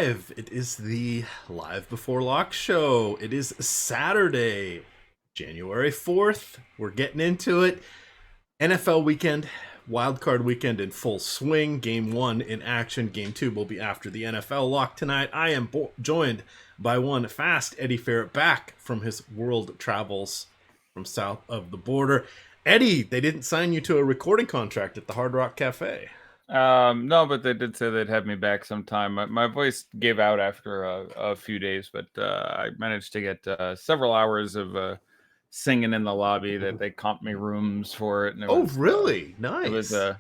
live. It is the Live Before Lock show. It is Saturday, January 4th. We're getting into it. NFL weekend, wildcard weekend in full swing. Game 1 in action. Game 2 will be after the NFL lock tonight. I am joined by one fast Eddie Ferret back from his world travels from south of the border. Eddie, they didn't sign you to a recording contract at the Hard Rock Cafe. No, but they did say they'd have me back sometime. My voice gave out after a few days, but I managed to get several hours of singing in the lobby. That they comped me rooms for it. And Really? Nice. It was no,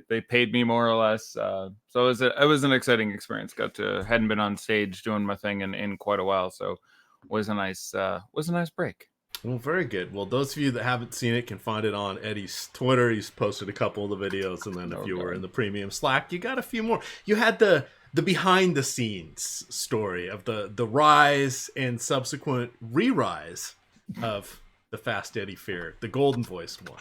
they paid me more or less. So it was an exciting experience. Hadn't been on stage doing my thing in quite a while, so was a nice break. Well, very good. Well, those of you that haven't seen it can find it on Eddie's Twitter. He's posted a couple of the videos, and then if you were in the premium Slack, you got a few more. You had the behind the scenes story of the rise and subsequent re-rise of the fast Eddie Ferret, the golden voiced one.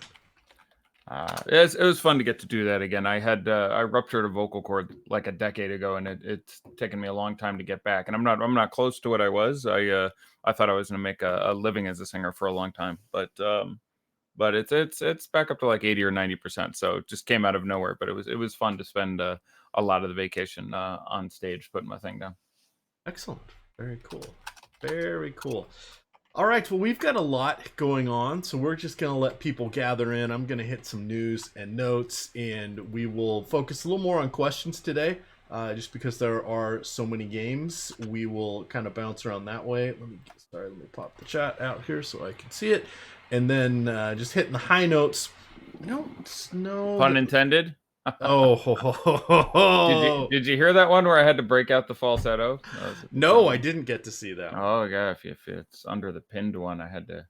It was fun to get to do that again. I ruptured a vocal cord like a decade ago, and it's taken me a long time to get back. And I'm not close to what I was. I thought I was going to make a living as a singer for a long time, but it's back up to like 80 or 90%. So it just came out of nowhere. But it was fun to spend a lot of the vacation on stage putting my thing down. Excellent. Very cool. Very cool. All right, well, we've got a lot going on, so we're just going to let people gather in. I'm going to hit some news and notes, and we will focus a little more on questions today, just because there are so many games. We will kind of bounce around that way. Let me pop the chat out here so I can see it. And then just hitting the high notes. No. Pun intended? Oh, did you hear that one where I had to break out the falsetto? No, I didn't get to see that one. Oh yeah, if it's under the pinned one, I had to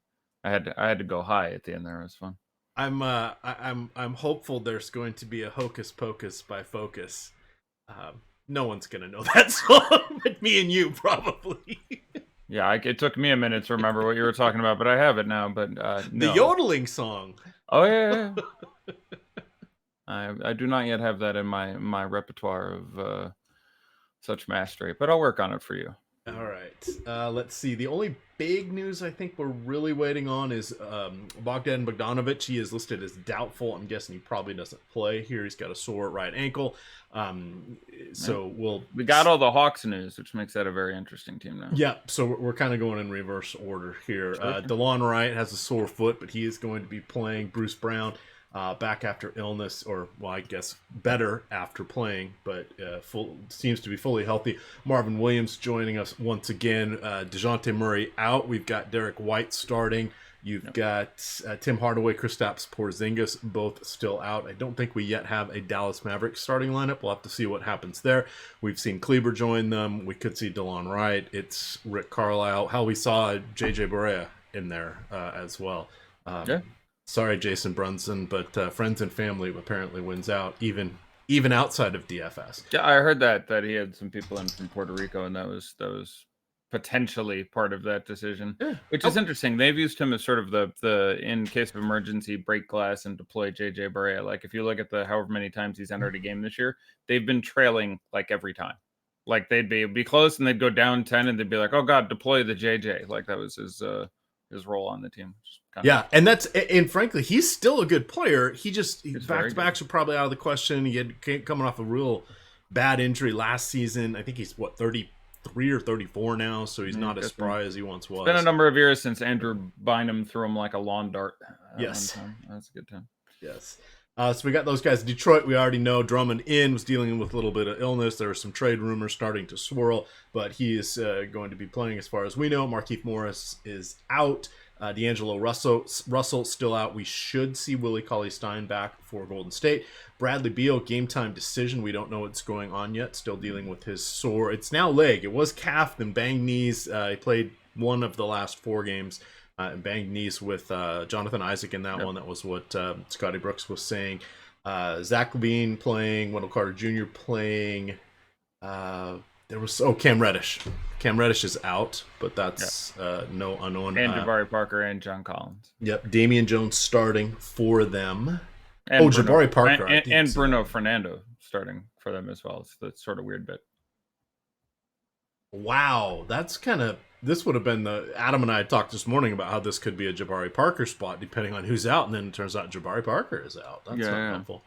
go high at the end there. It was fun. I'm hopeful there's going to be a Hocus Pocus by Focus. No one's gonna know that song, but me and you probably. Yeah, it took me a minute to remember what you were talking about, but I have it now. But no. The yodeling song. Oh yeah. I do not yet have that in my repertoire of such mastery, but I'll work on it for you. All right. Let's see. The only big news I think we're really waiting on is Bogdan Bogdanovic. He is listed as doubtful. I'm guessing he probably doesn't play here. He's got a sore right ankle. We got all the Hawks news, which makes that a very interesting team now. Yeah, so we're kind of going in reverse order here. Sure. DeLon Wright has a sore foot, but he is going to be playing. Bruce Brown back after illness, or well, I guess better after playing, but seems to be fully healthy. Marvin Williams joining us once again. DeJounte Murray out. We've got Derek White starting. You've got Tim Hardaway, Kristaps Porzingis, both still out. I don't think we yet have a Dallas Mavericks starting lineup. We'll have to see what happens there. We've seen Kleber join them. We could see DeLon Wright. It's Rick Carlisle. How we saw JJ Barea in there as well. Yeah. Sorry, Jason Brunson, but Friends and Family apparently wins out, even outside of DFS. Yeah, I heard that he had some people in from Puerto Rico, and that was potentially part of that decision, which is interesting. They've used him as sort of the in case of emergency break glass and deploy JJ Barea. Like if you look at the however many times he's entered a game this year, they've been trailing like every time. Like they'd be close and they'd go down 10 and they'd be like, oh God, deploy the JJ. Like that was his role on the team. And frankly, he's still a good player. His back-to-backs are probably out of the question. He had coming off a real bad injury last season. I think he's 33 or 34 now, so he's not as spry as he once was. It's been a number of years since Andrew Bynum threw him like a lawn dart. Yes. That's a good time. Yes. So we got those guys. Detroit, we already know Drummond was dealing with a little bit of illness. There are some trade rumors starting to swirl, but he is going to be playing as far as we know. Markieff Morris is out. D'Angelo Russell still out. We should see Willie Cauley-Stein back for Golden State. Bradley Beal, game time decision. We don't know what's going on yet. Still dealing with his sore. It's now leg. It was calf, then banged knees. He played one of the last 4 games and banged knees with Jonathan Isaac in that one. That was what Scotty Brooks was saying. Zach LaVine playing. Wendell Carter Jr. playing. Cam Reddish. Cam Reddish is out, but that's no unknown. And Jabari Parker and John Collins. Yep, Damian Jones starting for them. And Jabari Parker. And Bruno Fernando starting for them as well. It's the sort of weird bit. Wow, that's kind of. This would have been the Adam and I talked this morning about how this could be a Jabari Parker spot depending on who's out, and then it turns out Jabari Parker is out. That's Yeah, not yeah. helpful.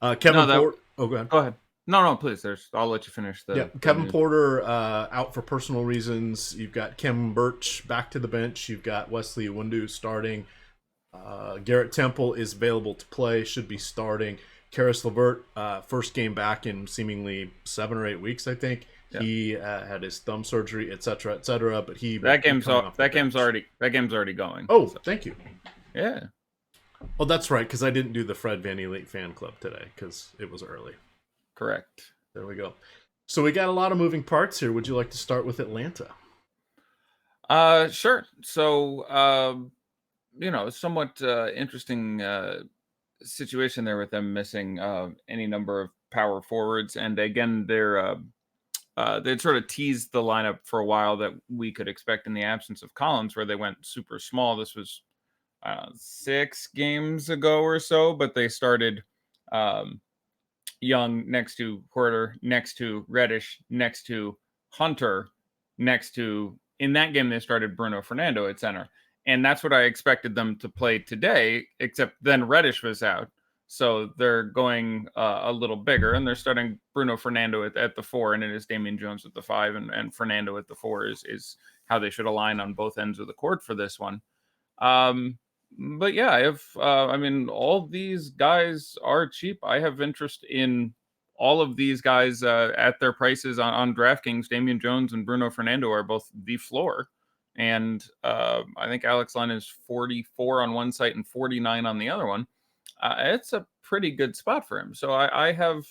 No, Kevin that. Porter. Oh, go ahead. Go ahead. No, please. I'll let you finish Yeah, the Kevin news. Porter out for personal reasons. You've got Kim Birch back to the bench. You've got Wesley Iwundu starting. Garrett Temple is available to play, should be starting. Karis LeVert, first game back in seemingly 7 or 8 weeks, I think. Yeah. He had his thumb surgery, etc., etc. But he that game's already going. Oh, so. Thank you. Yeah. Oh, that's right, because I didn't do the Fred VanVleet fan club today because it was early. Correct. There we go. So we got a lot of moving parts here. Would you like to start with Atlanta? Sure. So, somewhat interesting situation there with them missing any number of power forwards, and again, they'd sort of teased the lineup for a while that we could expect in the absence of Collins, where they went super small. This was 6 games ago or so, but they started Young next to Porter, next to Reddish, next to Hunter, next to, in that game, they started Bruno Fernando at center. And that's what I expected them to play today, except then Reddish was out. So they're going a little bigger, and they're starting Bruno Fernando at the 4, and it is Damian Jones at the 5, and Fernando at the 4 is how they should align on both ends of the court for this one. But yeah, all these guys are cheap. I have interest in all of these guys at their prices on DraftKings. Damian Jones and Bruno Fernando are both the floor. And I think Alex Len is 44 on one site and 49 on the other one. It's a pretty good spot for him. So I have,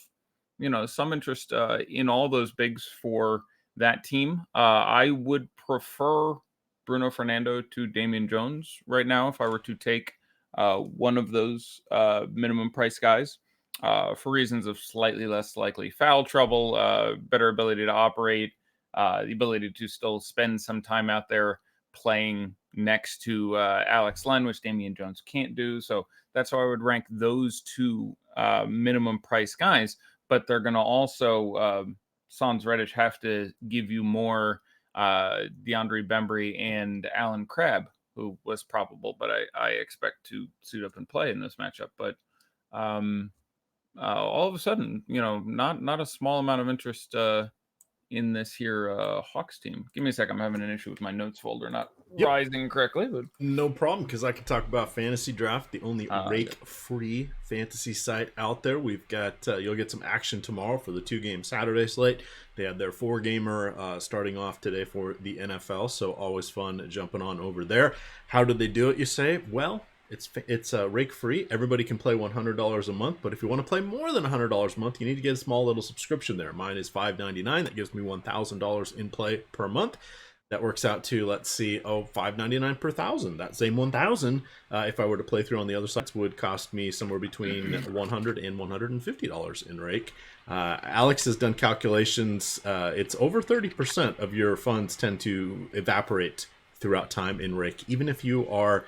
some interest in all those bigs for that team. I would prefer Bruno Fernando to Damian Jones right now if I were to take one of those minimum price guys for reasons of slightly less likely foul trouble, better ability to operate, the ability to still spend some time out there playing next to Alex Len, which Damian Jones can't do. So that's how I would rank those 2 minimum price guys. But they're going to also, Sans Reddish, have to give you more DeAndre Bembry and Alan Crabb, who was probable, but I expect to suit up and play in this matchup. But all of a sudden, not a small amount of interest in this here Hawks team. Give me a second. I'm having an issue with my notes folder not rising correctly. But no problem, because I can talk about FantasyDraft, the only rake-free fantasy site out there. We've got you'll get some action tomorrow for the 2-game Saturday slate. They had their 4-gamer starting off today for the NFL, so always fun jumping on over there. How did they do it, you say? Well, it's rake-free. Everybody can play $100 a month, but if you want to play more than $100 a month, you need to get a small little subscription there. Mine is $5.99. That gives me $1,000 in play per month. That works out to, let's see, $5.99 per thousand. That same 1,000, if I were to play through on the other sites, would cost me somewhere between $100 and $150 in rake. Alex has done calculations. It's over 30% of your funds tend to evaporate throughout time in rake, even if you are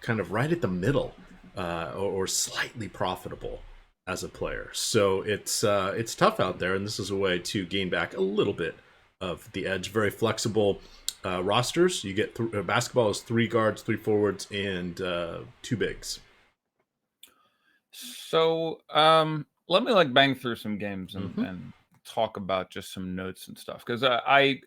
kind of right at the middle or slightly profitable as a player. So it's tough out there, and this is a way to gain back a little bit of the edge. Very flexible rosters. You get basketball is 3 guards, 3 forwards, and 2 bigs. So let me bang through some games and talk about just some notes and stuff, because I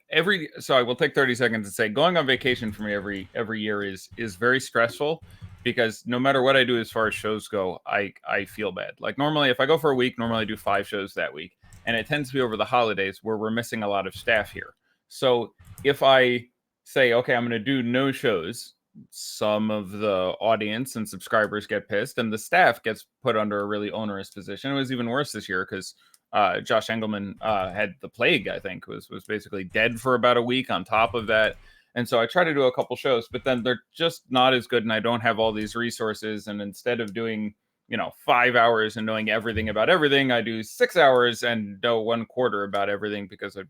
will take 30 seconds and say going on vacation for me every year is very stressful, because no matter what I do as far as shows go, I feel bad. Like normally if I go for a week, normally I do 5 shows that week, and it tends to be over the holidays where we're missing a lot of staff here. So if I say, okay, I'm going to do no shows, some of the audience and subscribers get pissed, and the staff gets put under a really onerous position. It was even worse this year because Josh Engelman had the plague, I think, was basically dead for about a week on top of that. And so I try to do a couple shows, but then they're just not as good, and I don't have all these resources. And instead of doing 5 hours and knowing everything about everything, I do 6 hours and know 1/4 about everything, because I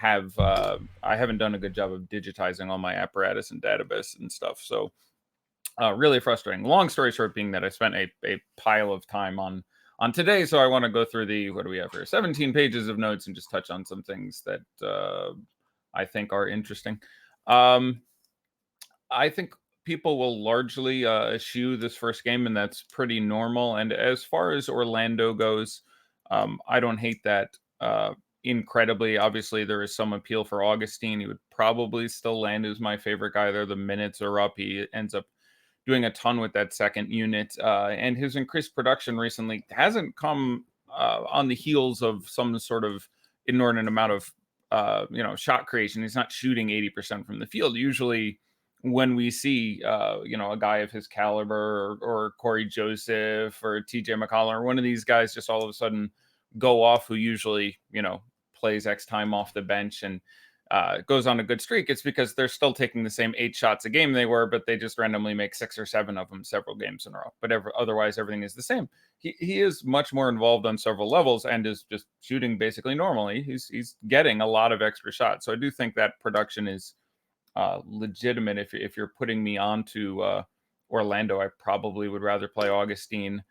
haven't done a good job of digitizing all my apparatus and database and stuff. So really frustrating. Long story short being that I spent a pile of time on on today. So I want to go through what do we have here? 17 pages of notes and just touch on some things that I think are interesting. I think people will largely eschew this first game, and that's pretty normal. And as far as Orlando goes, I don't hate that incredibly. Obviously, there is some appeal for Augustine. He would probably still land as my favorite guy there. The minutes are up. He ends up doing a ton with that second unit. And his increased production recently hasn't come on the heels of some sort of inordinate amount of shot creation. He's not shooting 80% from the field. Usually when we see a guy of his caliber or Corey Joseph or TJ McCollum or one of these guys just all of a sudden go off, who usually plays X time off the bench and goes on a good streak, it's because they're still taking the same 8 shots a game they were, but they just randomly make 6 or 7 of them several games in a row. But otherwise everything is the same. He is much more involved on several levels and is just shooting basically normally. He's getting a lot of extra shots. So I do think that production is legitimate. If you're putting me onto Orlando, I probably would rather play Augustine.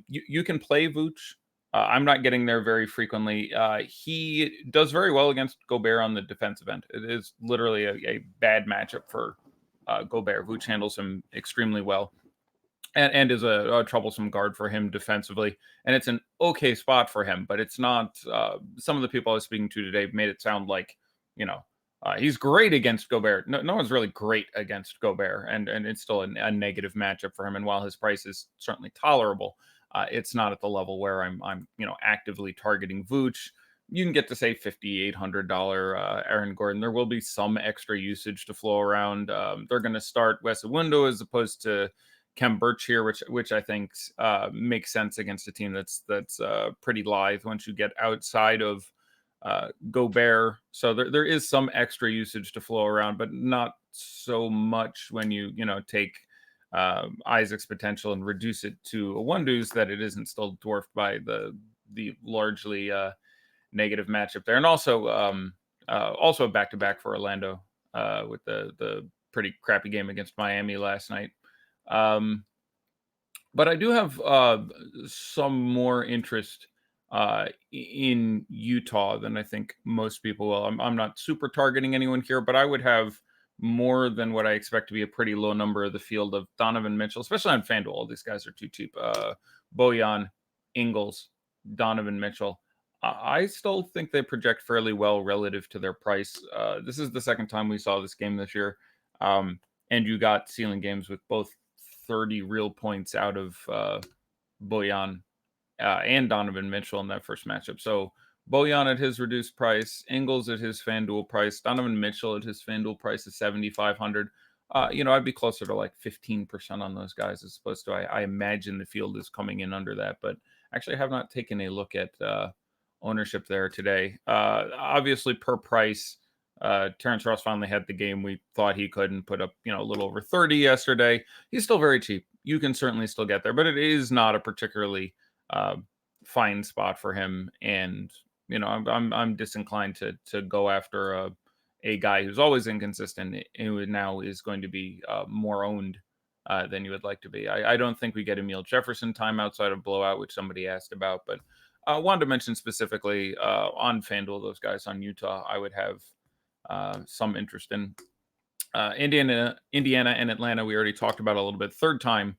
You can play Vooch. I'm not getting there very frequently. He does very well against Gobert on the defensive end. It is literally a bad matchup for Gobert. Vooch handles him extremely well and is a troublesome guard for him defensively. And it's an okay spot for him, but it's not. Some of the people I was speaking to today made it sound like, he's great against Gobert. No one's really great against Gobert, and it's still a negative matchup for him. And while his price is certainly tolerable, it's not at the level where I'm actively targeting Vooch. You can get to say $5,800 Aaron Gordon. There will be some extra usage to flow around. They're going to start Wes Iwundu as opposed to Khem Birch here, which I think makes sense against a team that's pretty lithe once you get outside of Gobert. So there is some extra usage to flow around, but not so much when you take Isaac's potential and reduce it to Iwundu's, that it isn't still dwarfed by the largely negative matchup there. And also a back-to-back for Orlando with the pretty crappy game against Miami last night. But I do have some more interest in Utah than I think most people will. I'm not super targeting anyone here, but I would have more than what I expect to be a pretty low number of the field of Donovan Mitchell, especially on FanDuel. All these guys are too cheap. Bojan, Ingles, Donovan Mitchell. I still think they project fairly well relative to their price. This is the second time we saw this game this year. And you got ceiling games with both 30 real points out of Bojan and Donovan Mitchell in that first matchup. So Bojan at his reduced price, Ingles at his FanDuel price, Donovan Mitchell at his FanDuel price is $7,500. I'd be closer to like 15% on those guys as opposed to I imagine the field is coming in under that. But actually, I have not taken a look at ownership there today. Obviously, per price, Terrence Ross finally had the game we thought he could and put up a little over 30 yesterday. He's still very cheap. You can certainly still get there, but it is not a particularly fine spot for him. And I'm disinclined to go after a guy who's always inconsistent, who now is going to be more owned than you would like to be. I don't think we get Emile Jefferson time outside of blowout, which somebody asked about, but I wanted to mention specifically on FanDuel, those guys on Utah, I would have some interest in. Indiana and Atlanta, we already talked about a little bit. Third time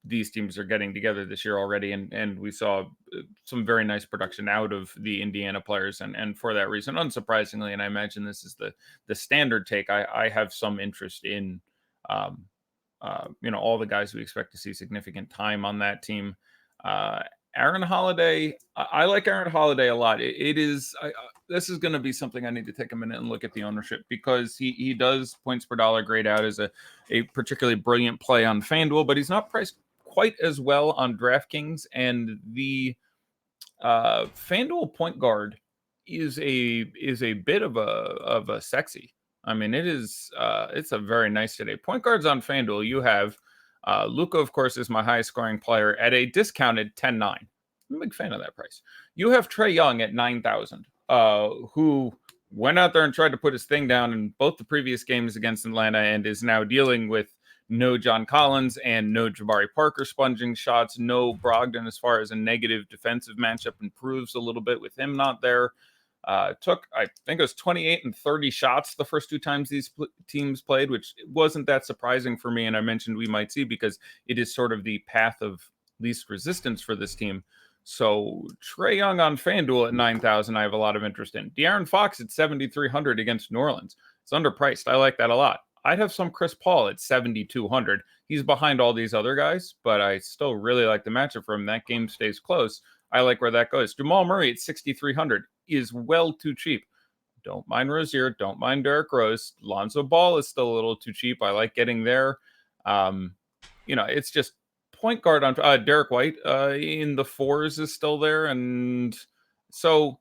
these teams are getting together this year already, and we saw some very nice production out of the Indiana players, and for that reason, unsurprisingly, and I imagine this is the standard take, I have some interest in all the guys we expect to see significant time on that team. Aaron Holiday, I like Aaron Holiday a lot. This is going to be something I need to take a minute and look at the ownership, because he does points per dollar grade out as a particularly brilliant play on FanDuel, but he's not priced quite as well on DraftKings, and the FanDuel point guard is a bit of a sexy. I mean, it's a very nice today. Point guards on FanDuel, you have Luka, of course, is my highest scoring player at a discounted 10-9. I'm a big fan of that price. You have Trae Young at 9,000, who went out there and tried to put his thing down in both the previous games against Atlanta and is now dealing with no John Collins and no Jabari Parker sponging shots, no Brogdon as far as a negative defensive matchup improves a little bit with him not there. Took, I think it was 28 and 30 shots the first two times these teams played, which wasn't that surprising for me. And I mentioned we might see because it is sort of the path of least resistance for this team. So Trae Young on FanDuel at 9,000, I have a lot of interest in. De'Aaron Fox at 7,300 against New Orleans. It's underpriced. I like that a lot. I'd have some Chris Paul at 7,200. He's behind all these other guys, but I still really like the matchup for him. That game stays close. I like where that goes. Jamal Murray at 6,300 is well too cheap. Don't mind Rozier. Don't mind Derrick Rose. Lonzo Ball is still a little too cheap. I like getting there. It's just point guard on Derek White in the 4s is still there. And so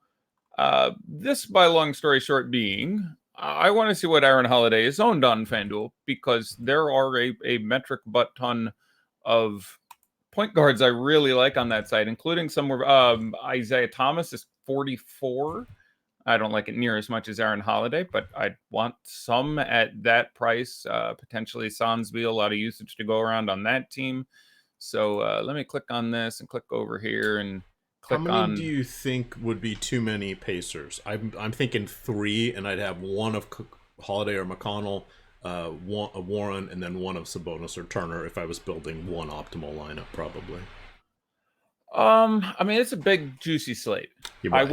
this, by long story short being, I want to see what Aaron Holiday is owned on FanDuel because there are a metric butt ton of point guards I really like on that site, including some Isaiah Thomas is 44. I don't like it near as much as Aaron Holiday, but I'd want some at that price. Potentially Sonsby, a lot of usage to go around on that team. So let me click on this and click over here and click on. How many do you think would be too many Pacers? I'm thinking 3, and I'd have one of Holiday or McConnell, one of Warren, and then one of Sabonis or Turner if I was building one optimal lineup, probably. I mean, it's a big juicy slate. Right.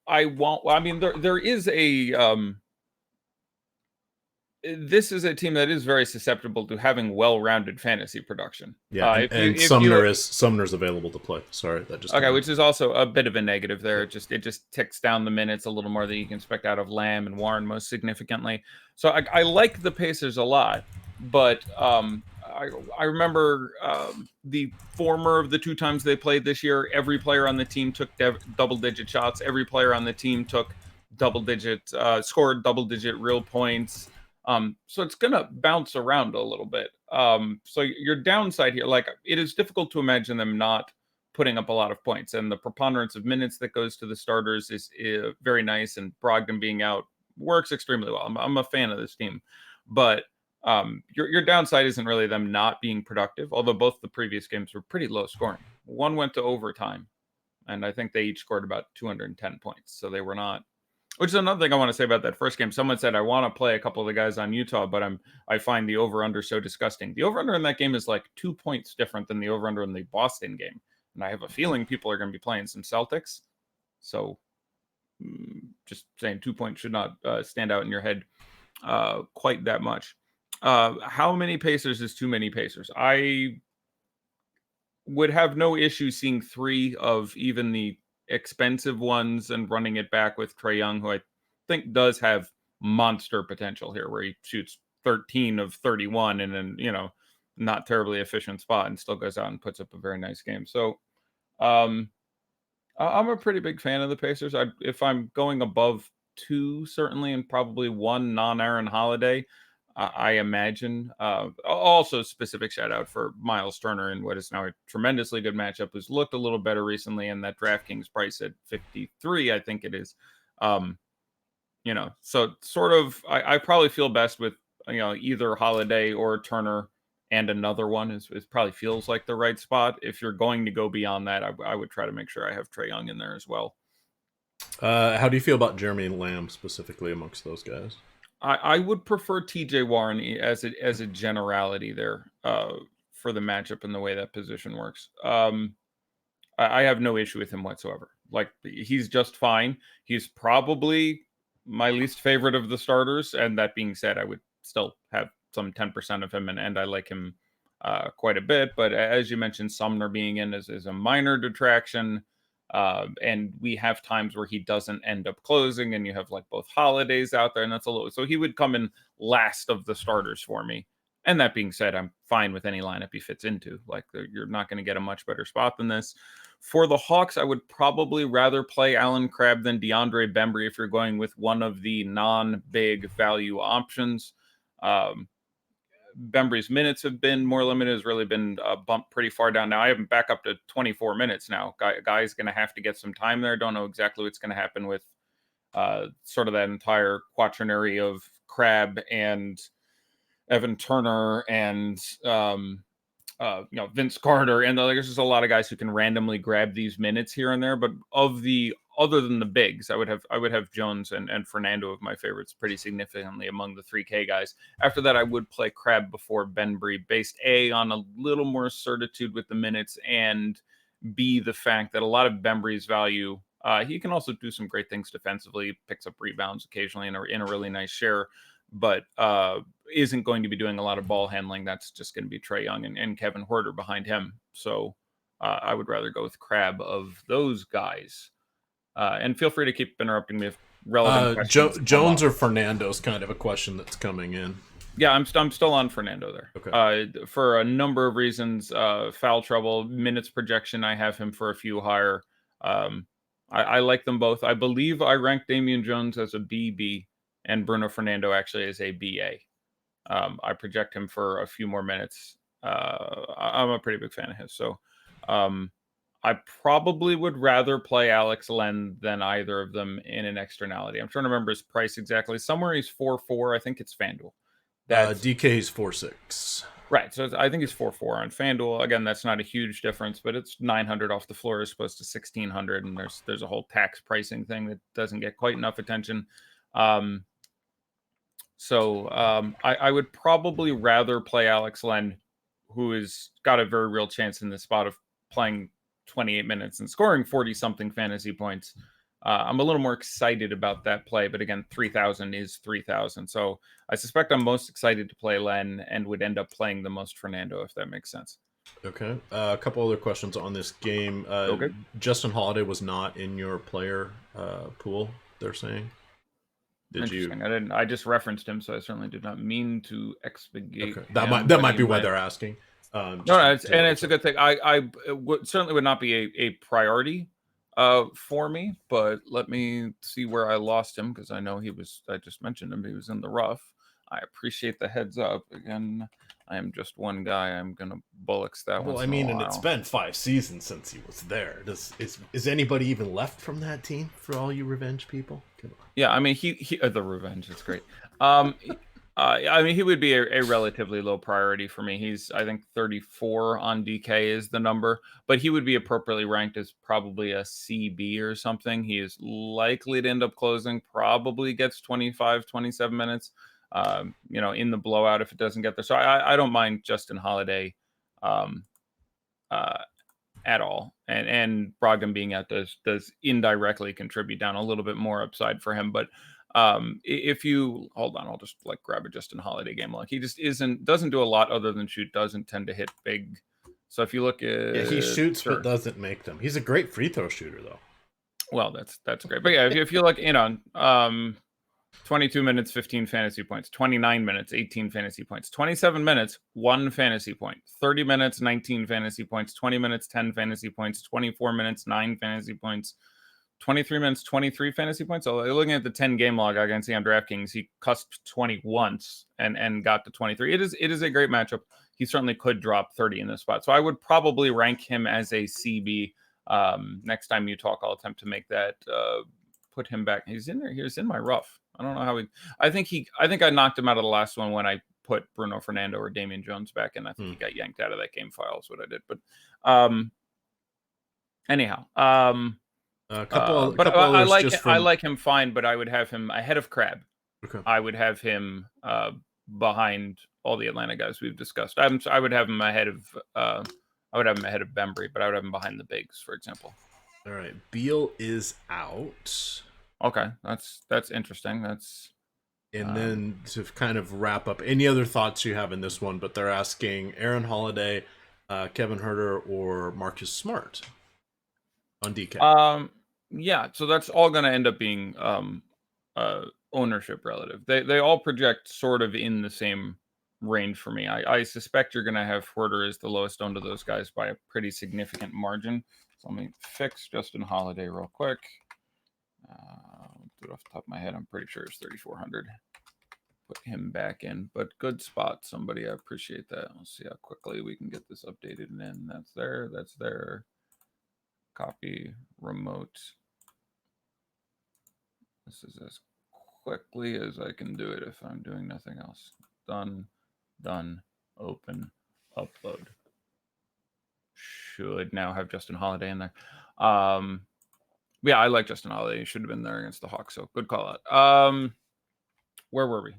There is a this is a team that is very susceptible to having well-rounded fantasy production. Yeah, Sumner's available to play. Sorry, that just which is also a bit of a negative there. It just ticks down the minutes a little more than you can expect out of Lamb and Warren most significantly. So I like the Pacers a lot, but I remember the former of the 2 times they played this year, every player on the team took double-digit shots. Every player on the team took scored double-digit real points. So it's going to bounce around a little bit. So your downside here, like it is difficult to imagine them not putting up a lot of points, and the preponderance of minutes that goes to the starters is very nice, and Brogdon being out works extremely well. I'm a fan of this team, but your downside isn't really them not being productive, although both the previous games were pretty low scoring. One went to overtime, and I think they each scored about 210 points, so they were not. Which is another thing I want to say about that first game. Someone said, I want to play a couple of the guys on Utah, but I find the over-under so disgusting. The over-under in that game is like 2 points different than the over-under in the Boston game. And I have a feeling people are going to be playing some Celtics. So just saying 2 points should not stand out in your head quite that much. How many Pacers is too many Pacers? I would have no issue seeing 3 of even the expensive ones and running it back with Trae Young, who I think does have monster potential here, where he shoots 13 of 31 in an not terribly efficient spot and still goes out and puts up a very nice game. So I'm a pretty big fan of the Pacers. If I'm going above 2, certainly, and probably 1 non-Aaron Holiday, I imagine. Also, specific shout out for Miles Turner in what is now a tremendously good matchup, who's looked a little better recently, and that DraftKings price at 53, I think it is. So sort of, I probably feel best with either Holiday or Turner, and another one is probably feels like the right spot. If you're going to go beyond that, I would try to make sure I have Trae Young in there as well. How do you feel about Jeremy Lamb specifically amongst those guys? I would prefer TJ Warren as a generality there for the matchup and the way that position works. I have no issue with him whatsoever. Like, he's just fine. He's probably my least favorite of the starters. And that being said, I would still have some 10% of him, and I like him quite a bit. But as you mentioned, Sumner being in is a minor detraction. And we have times where he doesn't end up closing, and you have like both holidays out there, and that's a little, so he would come in last of the starters for me. And that being said, I'm fine with any lineup he fits into. Like, you're not going to get a much better spot than this. For the Hawks, I would probably rather play Allen Crabbe than DeAndre Bembry if you're going with one of the non-big value options. Bembry's minutes have been more limited, has really been bumped pretty far down. Now I have him back up to 24 minutes now. Guy's going to have to get some time there. Don't know exactly what's going to happen with sort of that entire quaternary of Crabbe and Evan Turner and Vince Carter, and there's just a lot of guys who can randomly grab these minutes here and there. But other than the bigs, I would have Jones and Fernando of my favorites pretty significantly among the 3K guys. After that, I would play Crab before Benbury, based on a little more certitude with the minutes, and B, the fact that a lot of Benbury's value. He can also do some great things defensively, picks up rebounds occasionally in a really nice share, but isn't going to be doing a lot of ball handling. That's just going to be Trae Young and Kevin Huerter behind him. So I would rather go with Crab of those guys. And feel free to keep interrupting me if relevant questions. Jones or Fernando's kind of a question that's coming in. Yeah, I'm still on Fernando there. Okay. For a number of reasons, foul trouble, minutes projection, I have him for a few higher. I like them both. I believe I ranked Damian Jones as a BB and Bruno Fernando actually as a BA. I project him for a few more minutes. I'm a pretty big fan of his. So I probably would rather play Alex Len than either of them in an externality. I'm trying to remember his price exactly. Somewhere he's 4.4. I think it's FanDuel. DK's 4.6. Right. So I think he's 4.4 on FanDuel. Again, that's not a huge difference, but it's 900 off the floor as opposed to 1,600. And there's a whole tax pricing thing that doesn't get quite enough attention. So I would probably rather play Alex Len, who has got a very real chance in the spot of playing 28 minutes and scoring 40-something fantasy points. I'm a little more excited about that play, but again, 3,000 is 3,000. So I suspect I'm most excited to play Len and would end up playing the most Fernando, if that makes sense. Okay. A couple other questions on this game. Okay. Justin Holiday was not in your player pool, they're saying. Did you? I just referenced him, so I certainly did not mean to expurgate. Okay. That might be why they're asking. It's a good thing. I certainly would not be a priority for me, but let me see where I lost him, because I know I just mentioned him. He was in the rough. I appreciate the heads up. Again, I am just one guy. I'm going to bullocks that one. Well, I mean, and it's been 5 seasons since he was there. Is anybody even left from that team for all you revenge people? Come on. Yeah, I mean, he the revenge is great. I mean, he would be a relatively low priority for me. He's, I think, 34 on DK is the number, but he would be appropriately ranked as probably a CB or something. He is likely to end up closing, probably gets 25, 27 minutes, in the blowout if it doesn't get there. So I don't mind Justin Holiday at all. And Brogdon being out does indirectly contribute down a little bit more upside for him. But if you hold on, I'll just grab a Justin Holiday game. He just doesn't do a lot other than shoot, doesn't tend to hit big. So if you look at he shoots but doesn't make them. He's a great free throw shooter though. Well, that's great. But yeah, if you look on 22 minutes, 15 fantasy points, 29 minutes, 18 fantasy points, 27 minutes, 1 fantasy point, 30 minutes, 19 fantasy points, 20 minutes, 10 fantasy points, 24 minutes, 9 fantasy points, 23 minutes, 23 fantasy points. So looking at the 10 game log I can see on DraftKings, he cusped 20 once and got to 23. It is a great matchup. He certainly could drop 30 in this spot. So I would probably rank him as a CB. Next time you talk, I'll attempt to make that, put him back. He's in there. He's in my rough. I don't know how I think I knocked him out of the last one when I put Bruno Fernando or Damian Jones back in. I think he got yanked out of that game file is what I did. But anyhow, I like him fine, but I would have him ahead of Crab. Okay. I would have him behind all the Atlanta guys we've discussed. I would have him ahead of Bembry, but I would have him behind the bigs, for example. All right, Beal is out. Okay, that's interesting. Then to kind of wrap up, any other thoughts you have in this one? But they're asking Aaron Holiday, Kevin Huerter, or Marcus Smart on DK. Yeah, so that's all going to end up being ownership relative. They all project sort of in the same range for me. I suspect you're going to have Huerter as the lowest owned of those guys by a pretty significant margin. So let me fix Justin Holiday real quick. Do it off the top of my head. I'm pretty sure it's 3,400. Put him back in, but good spot, somebody. I appreciate that. Let's see how quickly we can get this updated and in. That's there. That's there. Copy remote. This is as quickly as I can do it if I'm doing nothing else. Done. Done. Open. Upload. Should now have Justin Holiday in there. Yeah, I like Justin Holiday. He should have been there against the Hawks, so good call out. Where were we?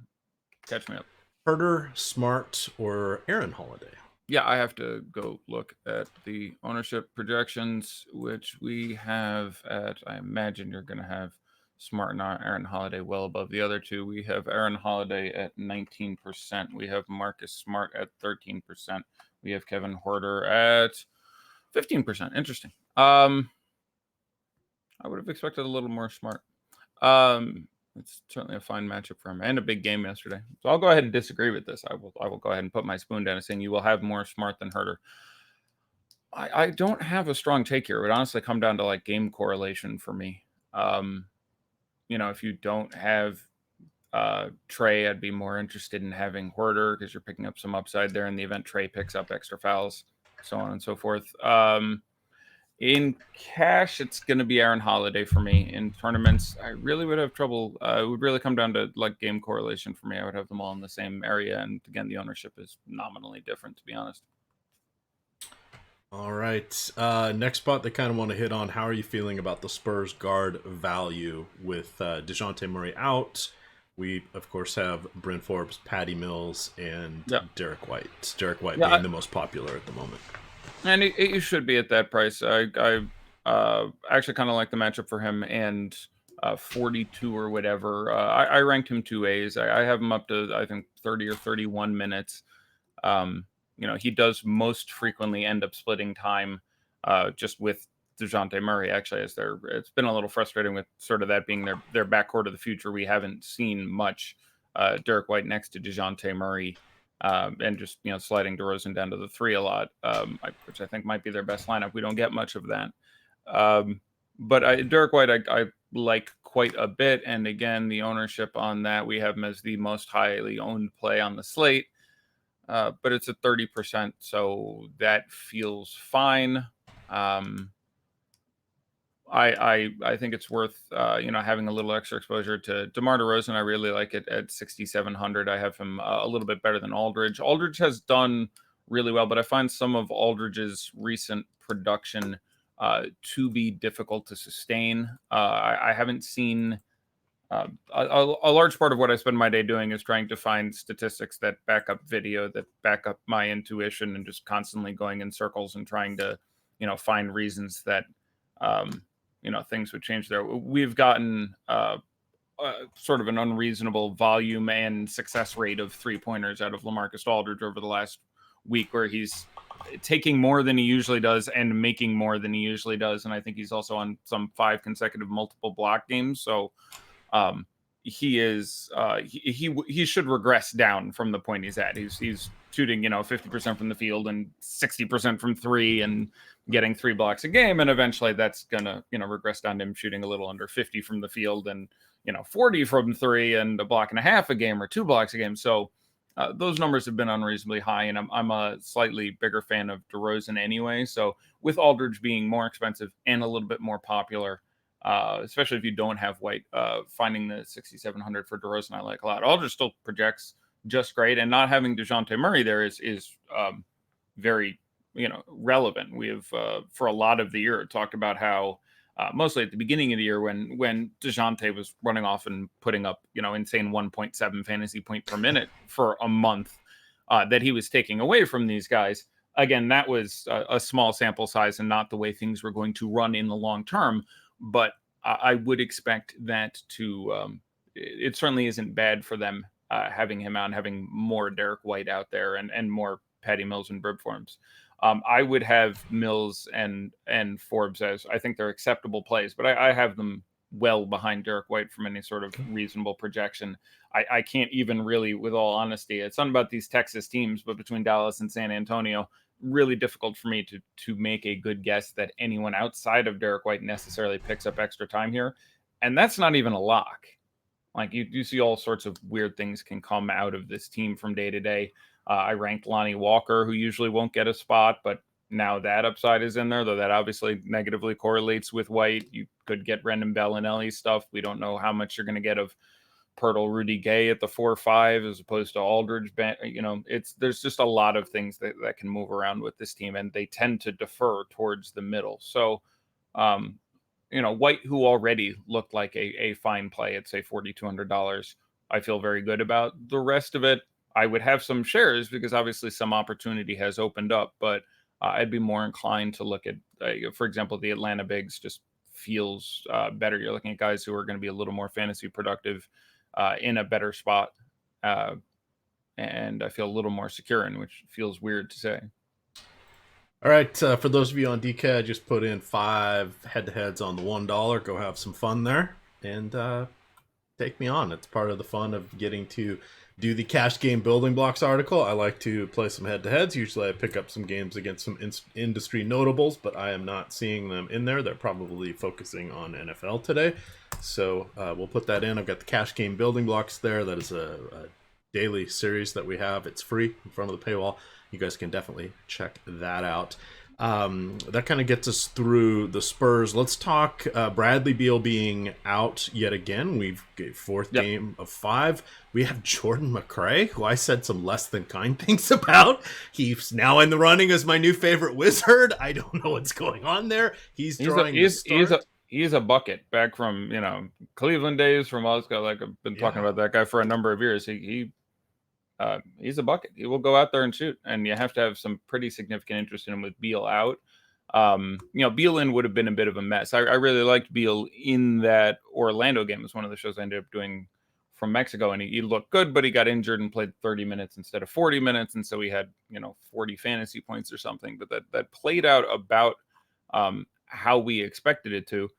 Catch me up. Herder, Smart, or Aaron Holiday? Yeah, I have to go look at the ownership projections, which we have at, I imagine you're going to have Smart and Aaron Holiday well above the other two. We have Aaron Holiday at 19%. We have Marcus Smart at 13%. We have Kevin Huerter at 15%. Interesting. I would have expected a little more Smart. It's certainly a fine matchup for him and a big game yesterday. So I'll go ahead and disagree with this. I will go ahead and put my spoon down and saying you will have more Smart than Herter. I don't have a strong take here. It would honestly come down to like game correlation for me. If you don't have Trey, I'd be more interested in having Huerter because you're picking up some upside there in the event Trey picks up extra fouls, so on and so forth. In cash, it's going to be Aaron Holiday for me. In tournaments, I really would have trouble. It would really come down to like game correlation for me. I would have them all in the same area. And again, the ownership is nominally different, to be honest. All right. Next spot they kind of want to hit on. How are you feeling about the Spurs guard value with DeJounte Murray out? We, of course, have Bryn Forbes, Patty Mills, and Derek White. Derek White being the most popular at the moment. And it should be at that price. I actually kind of like the matchup for him and 42 or whatever. I ranked him 2As. I have him up to, I think, 30 or 31 minutes. He does most frequently end up splitting time just with DeJounte Murray, actually, it's been a little frustrating with sort of that being their backcourt of the future. We haven't seen much Derek White next to DeJounte Murray. And just sliding DeRozan down to the 3 a lot, which I think might be their best lineup. We don't get much of that, but Derek White I like quite a bit. And again, the ownership on that, we have him as the most highly owned play on the slate, but it's at 30%, so that feels fine. I think it's worth having a little extra exposure to DeMar DeRozan. I really like it at 6,700. I have him a little bit better than Aldridge. Aldridge has done really well, but I find some of Aldridge's recent production to be difficult to sustain. I haven't seen a large part of what I spend my day doing is trying to find statistics that back up video, that back up my intuition, and just constantly going in circles and trying to find reasons that things would change there. We've gotten sort of an unreasonable volume and success rate of 3-pointers out of LaMarcus Aldridge over the last week, where he's taking more than he usually does and making more than he usually does. And I think he's also on some 5 consecutive multiple block games. So he is he should regress down from the point he's at. He's shooting 50% from the field and 60% from 3 and getting 3 blocks a game, and eventually that's gonna regress down to him shooting a little under 50 from the field and 40 from 3 and a block and a half a game or 2 blocks a game. So those numbers have been unreasonably high, and I'm a slightly bigger fan of DeRozan anyway. So with Aldridge being more expensive and a little bit more popular, especially if you don't have White, finding the 6,700 for DeRozan I like a lot. Aldridge still projects just great, and not having DeJounte Murray there is very relevant. We have for a lot of the year talked about how mostly at the beginning of the year when DeJounte was running off and putting up insane 1.7 fantasy point per minute for a month, that he was taking away from these guys. Again, that was a small sample size and not the way things were going to run in the long term. But I would expect that to it certainly isn't bad for them having him out and having more Derek White out there and more Patty Mills and Bryn Forbes. I would have Mills and Forbes as, I think they're acceptable plays, but I have them well behind Derek White from any sort of reasonable projection. I can't even really, with all honesty, it's not about these Texas teams, but between Dallas and San Antonio, really difficult for me to make a good guess that anyone outside of Derek White necessarily picks up extra time here. And that's not even a lock. Like you see all sorts of weird things can come out of this team from day to day. I ranked Lonnie Walker, who usually won't get a spot, but now that upside is in there, though that obviously negatively correlates with White. You could get Brendan Bellinelli stuff. We don't know how much you're going to get of Pirtle, Rudy Gay at the 4-5 as opposed to Aldridge. There's just a lot of things that can move around with this team, and they tend to defer towards the middle. So, White, who already looked like a fine play at say $4,200, I feel very good about. The rest of it, I would have some shares because obviously some opportunity has opened up, but I'd be more inclined to look at, for example, the Atlanta Bigs just feels better. You're looking at guys who are going to be a little more fantasy productive in a better spot. And I feel a little more secure in, which feels weird to say. All right, for those of you on DK, I just put in 5 head-to-heads on the $1. Go have some fun there and take me on. It's part of the fun of getting to do the cash game building blocks article. I like to play some head-to-heads. Usually I pick up some games against some industry notables, but I am not seeing them in there. They're probably focusing on NFL today. So we'll put that in. I've got the cash game building blocks there. That is a daily series that we have. It's free in front of the paywall. You guys can definitely check that out. That kind of gets us through the Spurs. Let's talk Bradley Beal being out yet again. We've got fourth game of 5. We have Jordan McRae, who I said some less than kind things about. He's now in the running as my new favorite Wizard. I don't know what's going on there. He's a bucket back from Cleveland days from Oscar. Like I've been talking about that guy for a number of years. He's a bucket. He will go out there and shoot, and you have to have some pretty significant interest in him with Beal out. Beal in would have been a bit of a mess. I really liked Beal in that Orlando game. It was one of the shows I ended up doing from Mexico, and he looked good, but he got injured and played 30 minutes instead of 40 minutes, and so he had 40 fantasy points or something. But that played out about how we expected it to.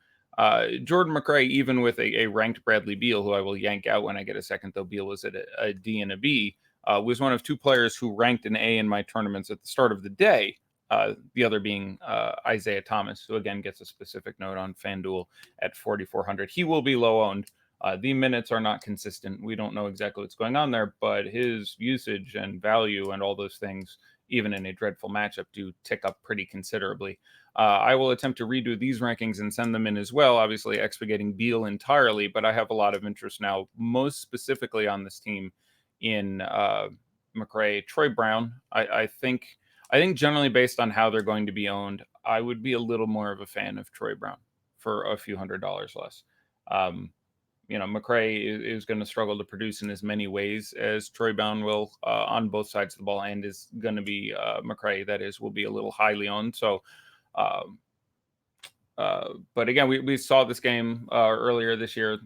Jordan McRae, even with a ranked Bradley Beal, who I will yank out when I get a second, though Beal was at a D and a B, was one of 2 players who ranked an A in my tournaments at the start of the day, the other being Isaiah Thomas, who again gets a specific note on FanDuel at 4,400. He will be low owned. The minutes are not consistent. We don't know exactly what's going on there, but his usage and value and all those things, even in a dreadful matchup, do tick up pretty considerably. I will attempt to redo these rankings and send them in as well, obviously expurgating Beal entirely, but I have a lot of interest now, most specifically on this team in McRae. Troy Brown, I think generally based on how they're going to be owned, I would be a little more of a fan of Troy Brown for a few $100s less. McRae is going to struggle to produce in as many ways as Troy Brown will on both sides of the ball, and is going to be McRae, that is, will be a little highly owned. So, but again, we saw this game earlier this year.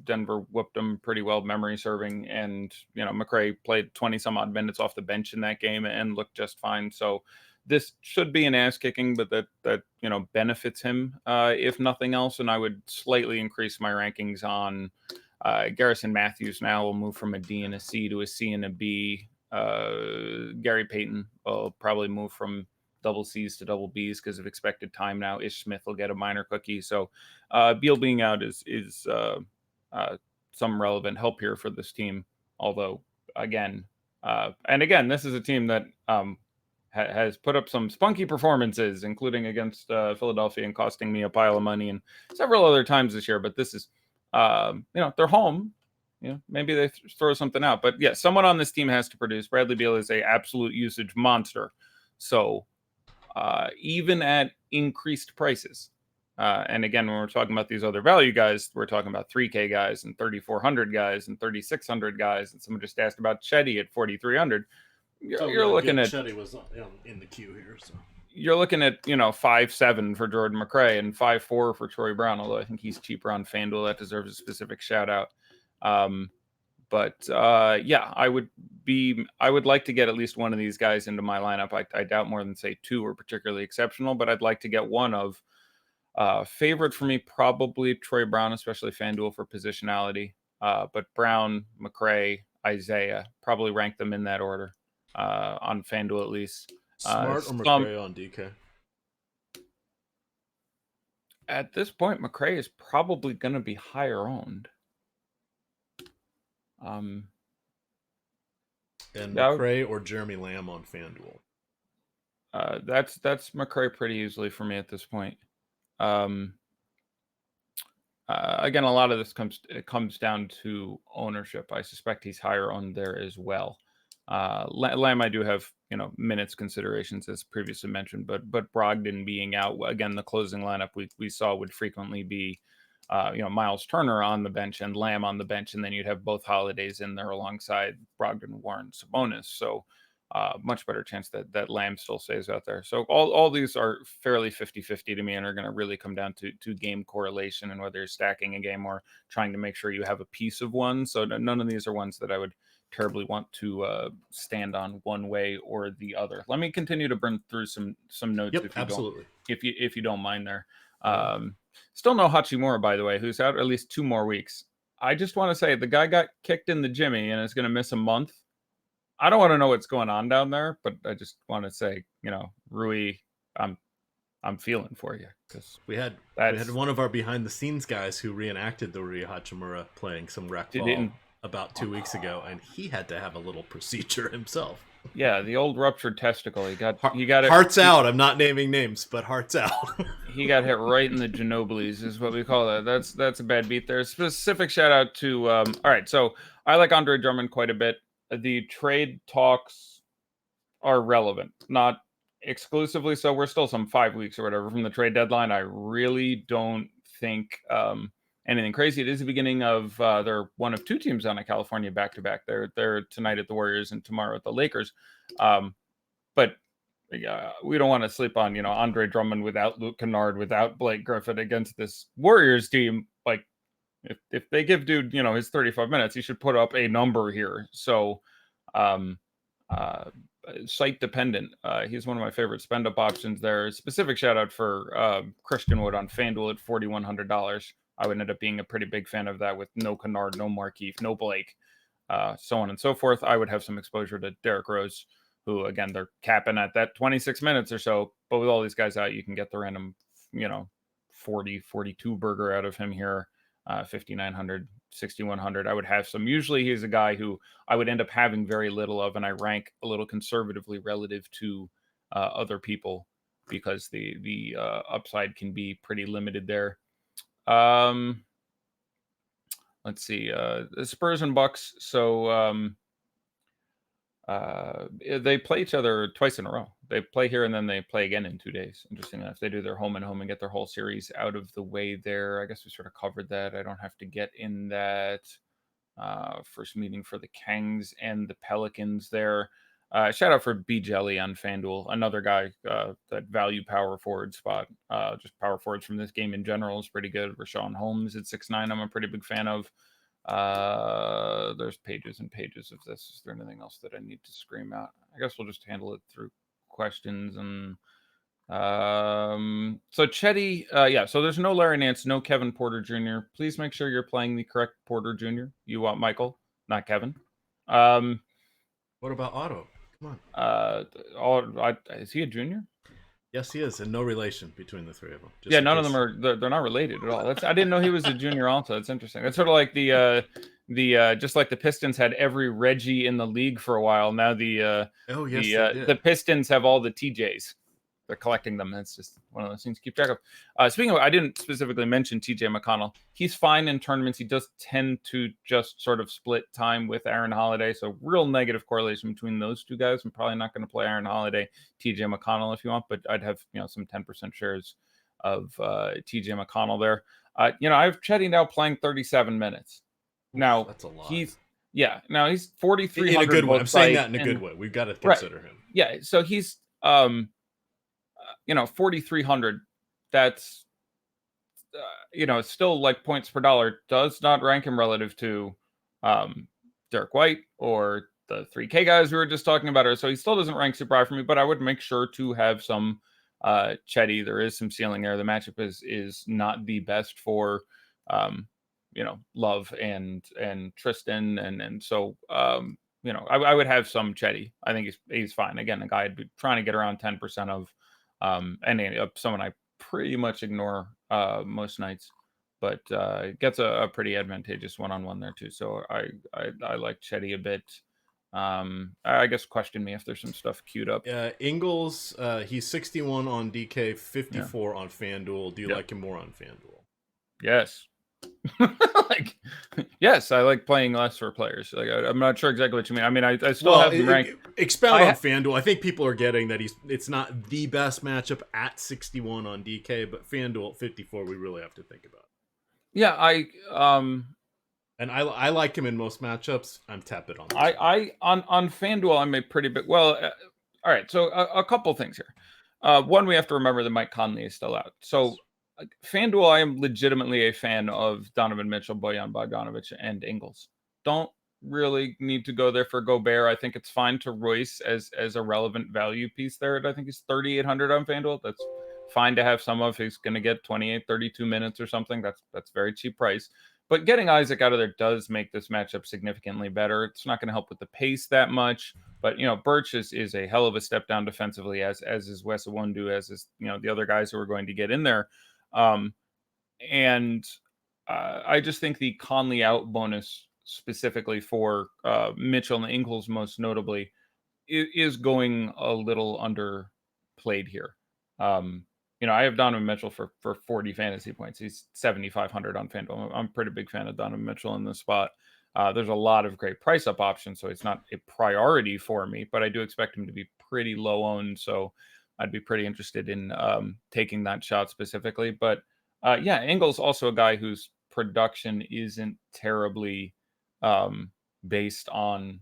Denver whooped them pretty well, memory serving, and McRae played 20 some odd minutes off the bench in that game and looked just fine. So this should be an ass kicking, but that benefits him if nothing else. And I would slightly increase my rankings on Garrison Matthews. Now will move from a D and a C to a C and a B. Gary Payton will probably move from double C's to double B's because of expected time now. Ish Smith will get a minor cookie. So Beal being out is some relevant help here for this team. Although again, this is a team that has put up some spunky performances, including against Philadelphia and costing me a pile of money, and several other times this year. But this is, they're home. Maybe they throw something out. But yeah, someone on this team has to produce. Bradley Beal is a absolute usage monster. So even at increased prices, and again, when we're talking about these other value guys, we're talking about 3K guys and 3,400 guys and 3,600 guys. And someone just asked about Chetty at 4,300. You're looking at Chetty was in the queue here, so you're looking at 5.7 for Jordan McRae and 5.4 for Troy Brown. Although I think he's cheaper on FanDuel, that deserves a specific shout out. I would like to get at least one of these guys into my lineup. I doubt more than say 2 are particularly exceptional, but I'd like to get one of. Favorite for me, probably Troy Brown, especially FanDuel for positionality. But Brown, McRae, Isaiah, probably rank them in that order. On FanDuel at least. Smart or McRae on DK? At this point, McRae is probably going to be higher owned. And McRae or Jeremy Lamb on FanDuel? That's McRae pretty easily for me at this point. Again, a lot of this comes down to ownership. I suspect he's higher on there as well. Lamb, I do have minutes considerations as previously mentioned, but Brogdon being out again, the closing lineup we saw would frequently be Miles Turner on the bench and Lamb on the bench, and then you'd have both Holidays in there alongside Brogdon, Warren, Sabonis. So much better chance that Lamb still stays out there. So all these are fairly 50-50 to me and are going to really come down to game correlation and whether you're stacking a game or trying to make sure you have a piece of one. So none of these are ones that I would terribly want to stand on one way or the other. Let me continue to burn through some notes if you don't mind there. Still no Hachimura, by the way, who's out at least 2 more weeks. I just want to say the guy got kicked in the Jimmy and is going to miss a month. I don't want to know what's going on down there, but I just want to say, Rui, I'm feeling for you because we had one of our behind the scenes guys who reenacted the Rui Hachimura playing some rec ball about 2 weeks ago, and he had to have a little procedure himself. Yeah, the old ruptured testicle. He got it. Hearts out. I'm not naming names, but hearts out. He got hit right in the Ginobili's is what we call that. That's a bad beat there. Specific shout out to all right. So I like Andre Drummond quite a bit. The trade talks are relevant, not exclusively. So we're still some 5 weeks or whatever from the trade deadline. I really don't think anything crazy. It is the beginning of they're one of 2 teams on a California back-to-back. They're tonight at the Warriors and tomorrow at the Lakers. But we don't want to sleep on Andre Drummond without Luke Kennard, without Blake Griffin against this Warriors team. Like if they give dude his 35 minutes, he should put up a number here. So site dependent. He's one of my favorite spend up options there. Specific shout out for Christian Wood on FanDuel at $4,100. I would end up being a pretty big fan of that with no Kennard, no Markieff, no Blake, so on and so forth. I would have some exposure to Derrick Rose, who, again, they're capping at that 26 minutes or so. But with all these guys out, you can get the random, 40, 42 burger out of him here, 5,900, 6,100. I would have some. Usually he's a guy who I would end up having very little of, and I rank a little conservatively relative to other people because the upside can be pretty limited there. Let's see. The Spurs and Bucks. So they play each other twice in a row. They play here and then they play again in 2 days. Interesting enough, they do their home and home and get their whole series out of the way there. I guess we sort of covered that. I don't have to get in that. First meeting for the Kings and the Pelicans there. Shout out for B Jelly on FanDuel, another guy that value power forward spot. Just power forwards from this game in general is pretty good. Rashawn Holmes at 6'9", I'm a pretty big fan of. There's pages and pages of this. Is there anything else that I need to scream out? I guess we'll just handle it through questions and so Chetty, so there's no Larry Nance, no Kevin Porter Jr. Please make sure you're playing the correct Porter Jr. You want Michael, not Kevin. What about Otto? Come on. Is he a junior? Yes, he is, and no relation between the 3 of them. None of them are. They're not related at all. I didn't know he was a junior. Also, that's interesting. That's sort of like the just like the Pistons had every Reggie in the league for a while. Now the Pistons have all the TJs. They're collecting them. That's just one of those things to keep track of. Speaking of, I didn't specifically mention TJ McConnell. He's fine in tournaments. He does tend to just sort of split time with Aaron Holiday. So real negative correlation between those 2 guys. I'm probably not going to play Aaron Holiday, TJ McConnell if you want, but I'd have, some 10% shares of TJ McConnell there. I have Chetty now playing 37 minutes. Now that's a lot. He's 4,300 in a good way. I'm saying that in a good way. We've got to consider him. Yeah. So he's 4,300, that's, still like points per dollar, does not rank him relative to Derek White or the 3K guys we were just talking about. So he still doesn't rank super high for me, but I would make sure to have some Chetty. There is some ceiling there. The matchup is not the best for, Love and Tristan. And so, I would have some Chetty. I think he's fine. Again, a guy I'd be trying to get around 10% of. And someone I pretty much ignore most nights, but gets a pretty advantageous one-on-one there too. So I like Chetty a bit. I guess question me if there's some stuff queued up. Ingles, he's 61 on DK, 54 on FanDuel. Do you like him more on FanDuel? Yes. Like, yes, I like playing less for players. Like, I'm not sure exactly what you mean. I mean, I still have them ranked. Expound on FanDuel. I think people are getting that it's not the best matchup at 61 on DK, but FanDuel at 54 we really have to think about. Yeah, and I like him in most matchups. I'm tepid on this. On FanDuel, I'm a pretty big. Well, all right. So a couple things here. One, we have to remember that Mike Conley is still out. So FanDuel, I am legitimately a fan of Donovan Mitchell, Bojan Bogdanovic, and Ingles. Don't really need to go there for Gobert. I think it's fine to Royce as a relevant value piece there. I think he's 3,800 on FanDuel. That's fine to have some of. He's going to get 28, 32 minutes or something. That's very cheap price. But getting Isaac out of there does make this matchup significantly better. It's not going to help with the pace that much, but Birch is a hell of a step down defensively, as is Wes Iwundu, as is the other guys who are going to get in there. And I just think the Conley out bonus specifically for Mitchell and Ingles, most notably, is going a little underplayed here. I have Donovan Mitchell for 40 fantasy points. He's 7,500 on FanDuel. I'm a pretty big fan of Donovan Mitchell in this spot. There's a lot of great price up options, so it's not a priority for me, but I do expect him to be pretty low owned, so I'd be pretty interested in taking that shot specifically. But Ingles also a guy whose production isn't terribly based on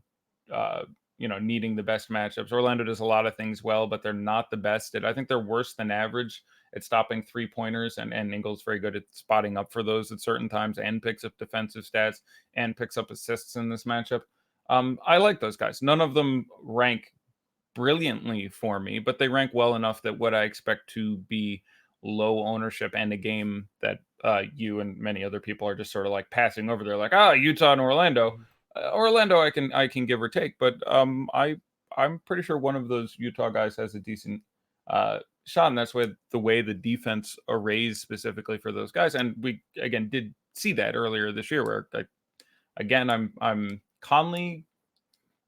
needing the best matchups. Orlando does a lot of things well, but they're not the best I think they're worse than average at stopping 3-pointers, and Ingles very good at spotting up for those at certain times and picks up defensive stats and picks up assists in this matchup. I like those guys. None of them rank brilliantly for me, but they rank well enough that what I expect to be low ownership and a game that you and many other people are just sort of like passing over. They're like, Utah and Orlando. Orlando, I can give or take, but I'm pretty sure one of those Utah guys has a decent shot, and that's the way the defense arrays specifically for those guys. And we again did see that earlier this year, where I'm Conley.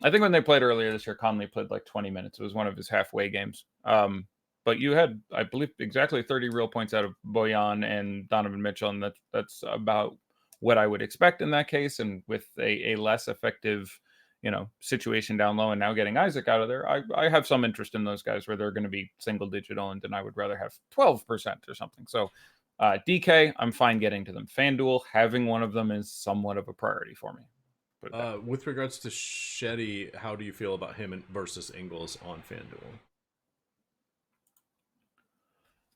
I think when they played earlier this year, Conley played like 20 minutes. It was one of his halfway games. But you had, I believe, exactly 30 real points out of Bojan and Donovan Mitchell, and that's about what I would expect in that case. And with a less effective, situation down low, and now getting Isaac out of there, I have some interest in those guys where they're going to be single digit owned, and I would rather have 12% or something. So DK, I'm fine getting to them. FanDuel, having one of them is somewhat of a priority for me. With regards to Shetty, how do you feel about him versus Ingles on FanDuel?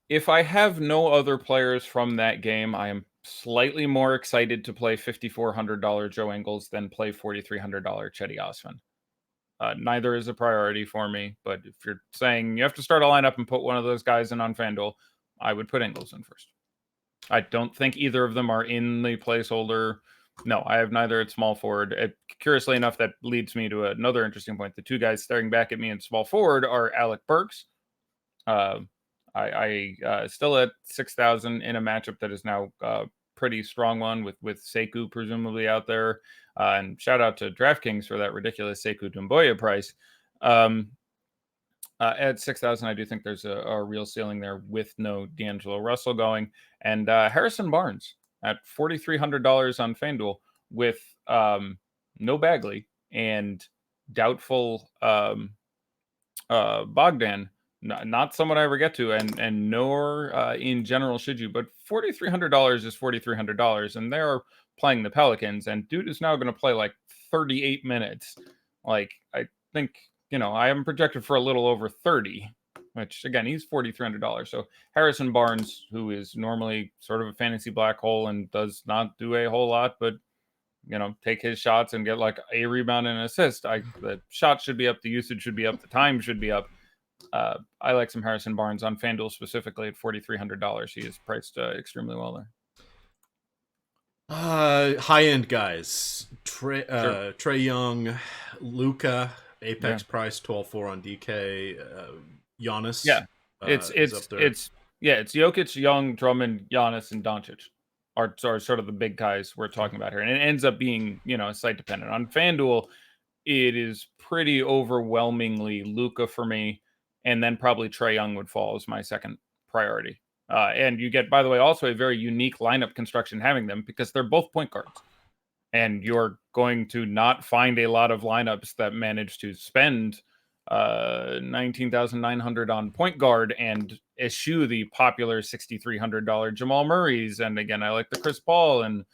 If I have no other players from that game, I am slightly more excited to play $5,400 Joe Ingles than play $4,300 Cedi Osman. Neither is a priority for me, but if you're saying you have to start a lineup and put one of those guys in on FanDuel, I would put Ingles in first. I don't think either of them are in the placeholder. No, I have neither at small forward. Curiously enough, that leads me to another interesting point. The two guys staring back at me in small forward are Alec Burks. I still at 6,000 in a matchup that is now pretty strong one with Sekou presumably out there. And shout out to DraftKings for that ridiculous Sekou Doumbouya price. At 6,000, I do think there's a real ceiling there with no D'Angelo Russell going. And Harrison Barnes at $4,300 on FanDuel with no Bagley and doubtful Bogdan. Not someone I ever get to, and nor in general should you. But $4,300 is $4,300, and they're playing the Pelicans, and dude is now going to play like 38 minutes. Like, I think, I am projected for a little over 30, which again, he's $4,300. So Harrison Barnes, who is normally sort of a fantasy black hole and does not do a whole lot, but take his shots and get like a rebound and an assist. The shot should be up, the usage should be up, the time should be up. I like some Harrison Barnes on FanDuel specifically at $4,300. He is priced extremely well there. High-end guys. Trey Young, Luka, Apex price 12.4 on DK. Giannis. Yeah, it's Jokic, Young, Drummond, Giannis, and Doncic are sort of the big guys we're talking about here, and it ends up being site dependent. On FanDuel, it is pretty overwhelmingly Luka for me, and then probably Trey Young would fall as my second priority. And you get, by the way, also a very unique lineup construction having them because they're both point guards. And you're going to not find a lot of lineups that manage to spend $19,900 on point guard and eschew the popular $6,300 Jamal Murray's. And again, I like the Chris Paul, and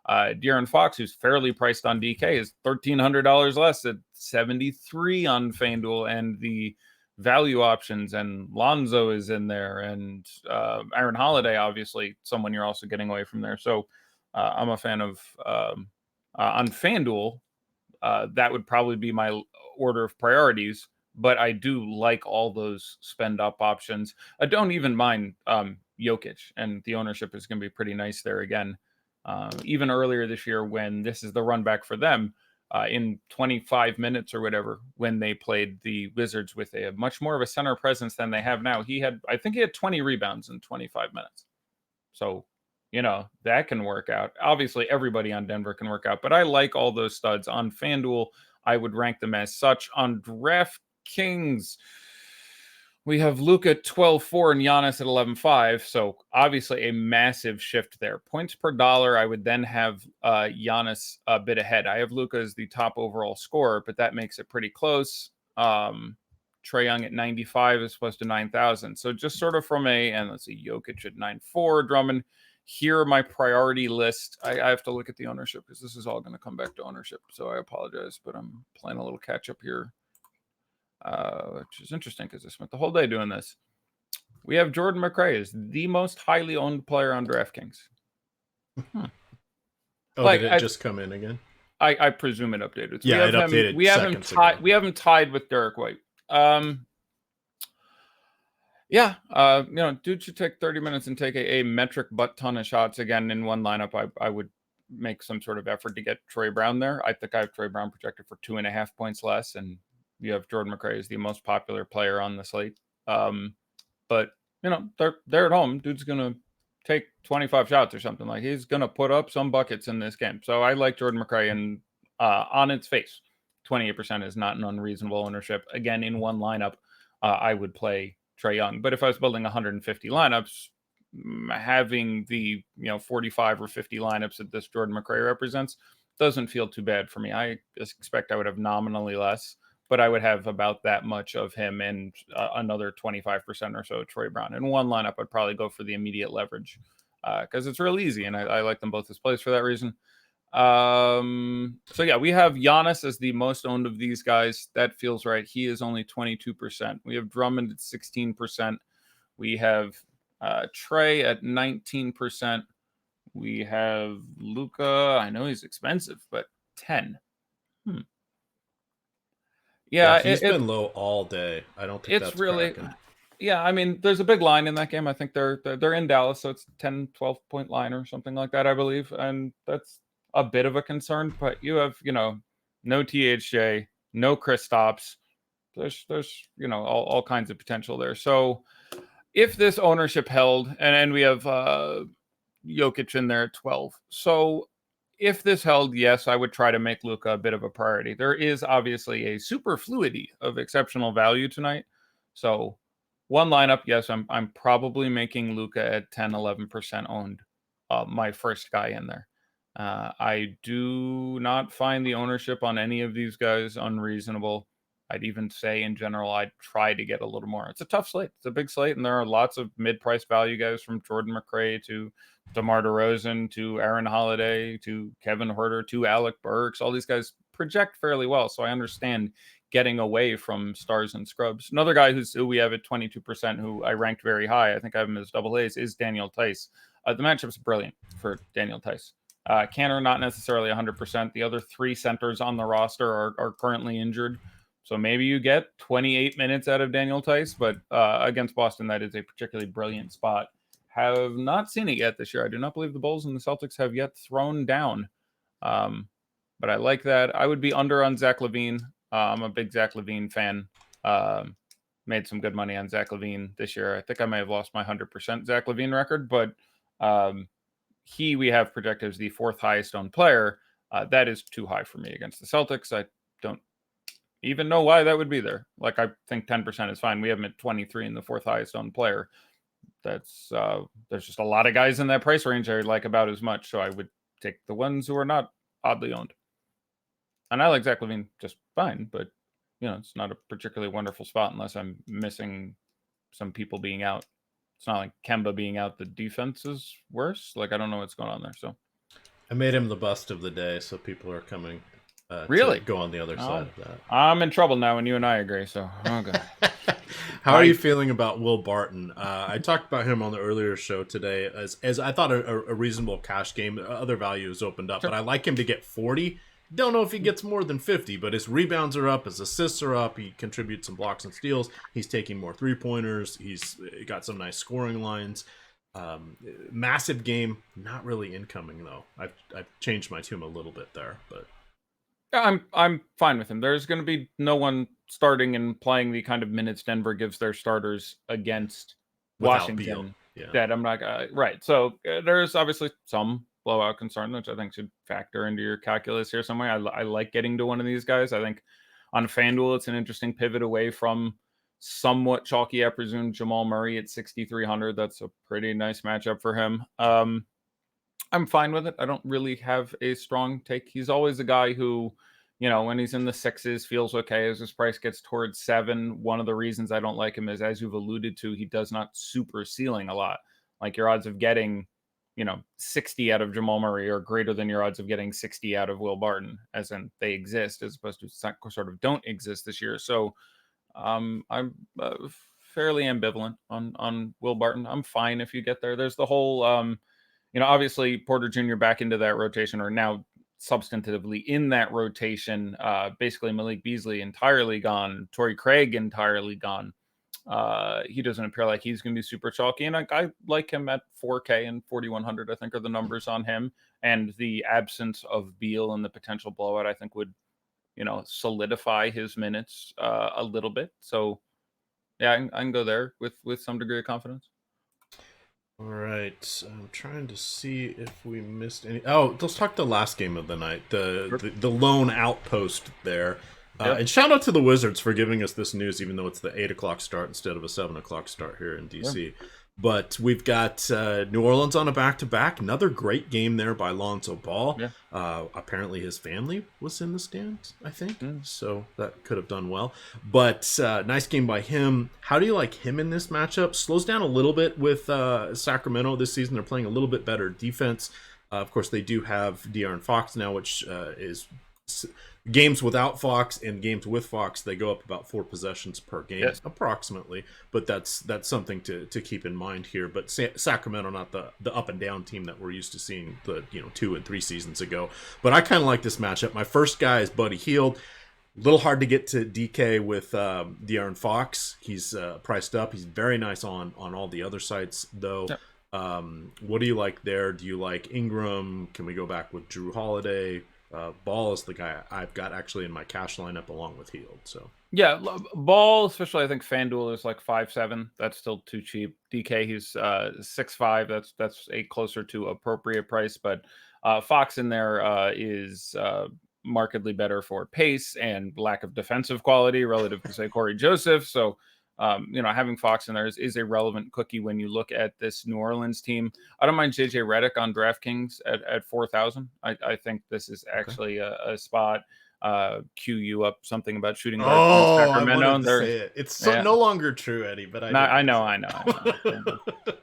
De'Aaron Fox, who's fairly priced on DK, is $1,300 less at $73 on FanDuel, and the value options, and Lonzo is in there, and Aaron Holiday, obviously someone you're also getting away from there. So I'm a fan of on FanDuel. That would probably be my order of priorities, but I do like all those spend up options. I don't even mind Jokic, and the ownership is going to be pretty nice there again. Even earlier this year, when this is the run back for them, in 25 minutes or whatever, when they played the Wizards with a much more of a center presence than they have now, I think he had 20 rebounds in 25 minutes. So, that can work out. Obviously, everybody on Denver can work out, but I like all those studs. On FanDuel, I would rank them as such. On DraftKings, we have Luka at 12.4 and Giannis at 11.5. So obviously a massive shift there. Points per dollar, I would then have Giannis a bit ahead. I have Luka as the top overall scorer, but that makes it pretty close. Trae Young at 95 as opposed to 9,000. So just sort of and let's see, Jokic at 9.4, Drummond. Here are my priority list. I have to look at the ownership because this is all going to come back to ownership. So I apologize, but I'm playing a little catch up here. Which is interesting because I spent the whole day doing this. We have Jordan McRae as the most highly owned player on DraftKings. Oh, did it just come in again? I presume it updated. So yeah, it updated. We have him tied with Derek White. Dude should take 30 minutes and take a metric butt ton of shots again in one lineup. I would make some sort of effort to get Troy Brown there. I think I have Troy Brown projected for 2.5 points less, and you have Jordan McRae as the most popular player on the slate. But they're at home. Dude's gonna take 25 shots or something. Like, he's gonna put up some buckets in this game. So I like Jordan McRae, and on its face, 28% is not an unreasonable ownership. Again, in one lineup, I would play Trae Young. But if I was building 150 lineups, having the 45 or 50 lineups that this Jordan McRae represents doesn't feel too bad for me. I expect I would have nominally less, but I would have about that much of him and another 25% or so Troy Brown. In one lineup, I'd probably go for the immediate leverage because it's real easy, and I like them both as plays for that reason. So yeah, we have Giannis as the most owned of these guys. That feels right. He is only 22%. We have Drummond at 16%. We have Trae at 19%. We have Luka. I know he's expensive, but 10. Yeah, he's been low all day. I don't think that's really cracking. Yeah, I mean, there's a big line in that game. I think they're in Dallas, so it's 10, 12-point line or something like that, I believe. And that's a bit of a concern, but you have, no THJ, no Kristaps. There's all kinds of potential there. So if this ownership held, and we have Jokic in there at 12. So if this held, yes, I would try to make Luka a bit of a priority. There is obviously a superfluity of exceptional value tonight. So one lineup, yes, I'm probably making Luka at 10, 11% owned, my first guy in there. I do not find the ownership on any of these guys unreasonable. I'd even say in general, I'd try to get a little more. It's a tough slate. It's a big slate, and there are lots of mid-price value guys from Jordan McRae to DeMar DeRozan to Aaron Holiday to Kevin Huerter to Alec Burks. All these guys project fairly well, so I understand getting away from stars and scrubs. Another guy who we have at 22%, who I ranked very high, I think I have him as double A's, is Daniel Tice. The matchup's brilliant for Daniel Tice. Cantor, not necessarily 100%. The other three centers on the roster are currently injured. So maybe you get 28 minutes out of Daniel Tice, but against Boston, that is a particularly brilliant spot. Have not seen it yet this year. I do not believe the Bulls and the Celtics have yet thrown down. But I like that. I would be under on Zach LaVine. I'm a big Zach LaVine fan. Made some good money on Zach LaVine this year. I think I may have lost my 100% Zach LaVine record, but we have projected as the fourth highest owned player. That is too high for me against the Celtics. I don't even know why that would be there. Like, I think 10% is fine. We have him at 23 and the fourth highest owned player. That's there's just a lot of guys in that price range I like about as much. So I would take the ones who are not oddly owned. And I like Zach LaVine just fine, but it's not a particularly wonderful spot unless I'm missing some people being out. It's not like Kemba being out. The defense is worse. Like I don't know what's going on there. So I made him the bust of the day, so people are coming really to go on the other side of that. I'm in trouble now when you and I agree. So okay. How are you feeling about Will Barton? I talked about him on the earlier show today as I thought a reasonable cash game. Other value has opened up, but I like him to get 40. Don't know if he gets more than 50, but his rebounds are up, his assists are up. He contributes some blocks and steals. He's taking more 3-pointers. He's got some nice scoring lines. Massive game, not really incoming though. I've changed my tune a little bit there, but I'm fine with him. There's going to be no one starting and playing the kind of minutes Denver gives their starters against Washington. That I'm not right. So there's obviously some blowout concern, which I think should factor into your calculus here somewhere. I like getting to one of these guys. I think on FanDuel it's an interesting pivot away from somewhat chalky, I presume, Jamal Murray at 6,300. That's a pretty nice matchup for him. I'm fine with it. I don't really have a strong take. He's always a guy who, when he's in the 6s, feels okay as his price gets towards 7. One of the reasons I don't like him is, as you've alluded to, he does not super ceiling a lot. Like your odds of getting, 60 out of Jamal Murray are greater than your odds of getting 60 out of Will Barton, as in they exist, as opposed to sort of don't exist this year. So I'm fairly ambivalent on Will Barton. I'm fine if you get there. There's the whole obviously Porter Jr. back into that rotation, or now substantively in that rotation. Basically Malik Beasley entirely gone, Torrey Craig entirely gone. He doesn't appear like he's going to be super chalky, and I like him at 4K and 4,100. I think are the numbers on him, and the absence of Beal and the potential blowout I think would solidify his minutes a little bit. So yeah, I can go there with some degree of confidence. All right, I'm trying to see if we missed any. Oh, let's talk the last game of the night, the lone outpost there. And shout out to the Wizards for giving us this news, even though it's the 8 o'clock start instead of a 7 o'clock start here in DC. Yeah. But we've got New Orleans on a back-to-back. Another great game there by Lonzo Ball. Yeah. Apparently his family was in the stands, I think. So that could have done well. But nice game by him. How do you like him in this matchup? Slows down a little bit with Sacramento this season. They're playing a little bit better defense. Of course, they do have De'Aaron Fox now, which is... games without Fox and games with Fox, they go up about 4 possessions per game, approximately. But that's something to keep in mind here. But Sacramento, not the up and down team that we're used to seeing 2 and 3 seasons ago. But I kind of like this matchup. My first guy is Buddy Hield. A little hard to get to DK with De'Aaron Fox. He's priced up. He's very nice on all the other sites, though. Yep. What do you like there? Do you like Ingram? Can we go back with Drew Holiday? Ball is the guy I've got actually in my cash lineup along with Hield. So yeah, Ball, especially I think FanDuel is like 5.7. That's still too cheap. DK, he's 6.5. That's a closer to appropriate price. But Fox in there is markedly better for pace and lack of defensive quality relative to say Corey Joseph. So having Fox in there is a relevant cookie when you look at this New Orleans team. I don't mind JJ Redick on DraftKings at 4,000. I think this is actually a spot. Cue you up something about shooting guard from Sacramento. I wanted to say it. It's no longer true, Eddie. But I know.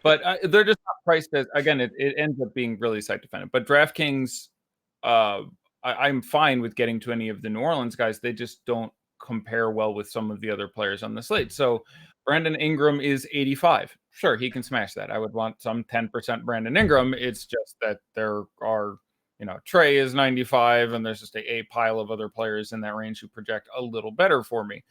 But they're just not priced as. Again, it ends up being really site dependent. But DraftKings, I'm fine with getting to any of the New Orleans guys. They just don't compare well with some of the other players on the slate. So Brandon Ingram is 85. Sure, he can smash that. I would want some 10% Brandon Ingram. It's just that there are, Trey is 95, and there's just a pile of other players in that range who project a little better for me.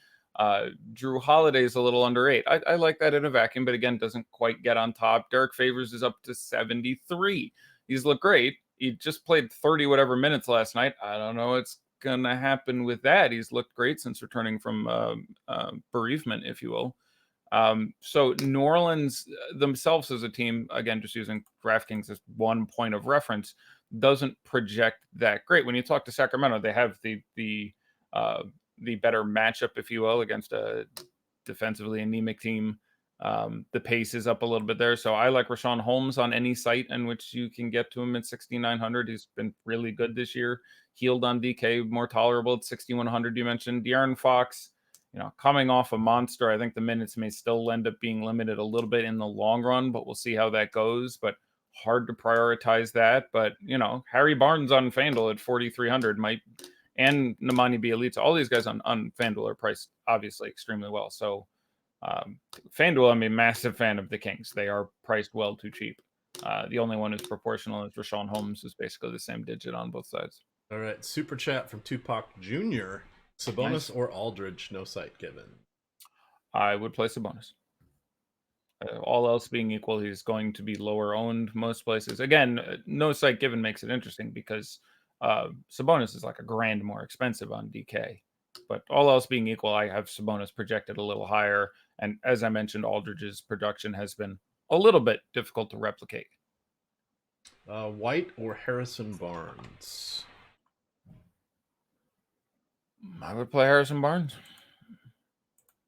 Drew Holiday is a little under 8. I like that in a vacuum, but again, doesn't quite get on top. Derek Favors is up to 73. He's looked great. He just played 30 whatever minutes last night. I don't know what's gonna happen with that. He's looked great since returning from bereavement, if you will. So New Orleans themselves as a team, again, just using DraftKings as one point of reference, doesn't project that great. When you talk to Sacramento, they have the better matchup, if you will, against a defensively anemic team The pace is up a little bit there. So I like Rashawn Holmes on any site in which you can get to him at 6,900. He's been really good this year. Healed on DK, more tolerable at 6,100. You mentioned De'Aaron Fox, coming off a monster. I think the minutes may still end up being limited a little bit in the long run, but we'll see how that goes. But hard to prioritize that. But, Harry Barnes on FanDuel at 4,300 might, and Nemanja Bjelica, all these guys on FanDuel are priced obviously extremely well. So, FanDuel, I'm a massive fan of the Kings. They are priced well too cheap. The only one who's proportional is Rashawn Holmes, who's basically the same digit on both sides. All right, super chat from Tupac Jr. Sabonis nice. Or Aldridge, no site given. I would play Sabonis. All else being equal, he's going to be lower owned most places. Again, no site given makes it interesting because Sabonis is like $1,000 more expensive on DK. But all else being equal, I have Sabonis projected a little higher. And as I mentioned, Aldridge's production has been a little bit difficult to replicate. White or Harrison Barnes? I would play Harrison Barnes.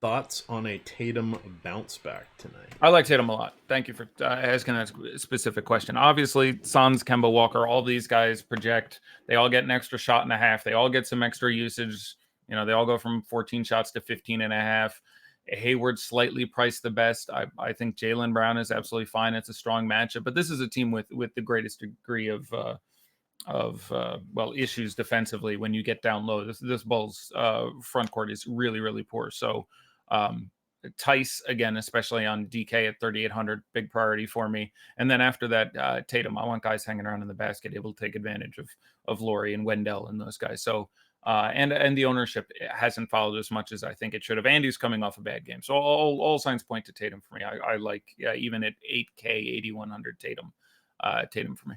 Thoughts on a Tatum bounce back tonight? I like Tatum a lot. Thank you for asking that specific question. Obviously, Suns, Kemba Walker, all these guys project. They all get an extra shot and a half. They all get some extra usage. They all go from 14 shots to 15 and a half. Hayward slightly priced the best. I think Jaylen Brown is absolutely fine. It's a strong matchup, but this is a team with the greatest degree of issues defensively when you get down low. This Bulls front court is really, really poor. So Tice, again, especially on DK at 3,800, big priority for me. And then after that, Tatum. I want guys hanging around in the basket, able to take advantage of Laurie and Wendell and those guys. So and the ownership hasn't followed as much as I think it should have. Andy's coming off a bad game. So all signs point to Tatum for me. I like, even at 8K, 8,100 Tatum for me.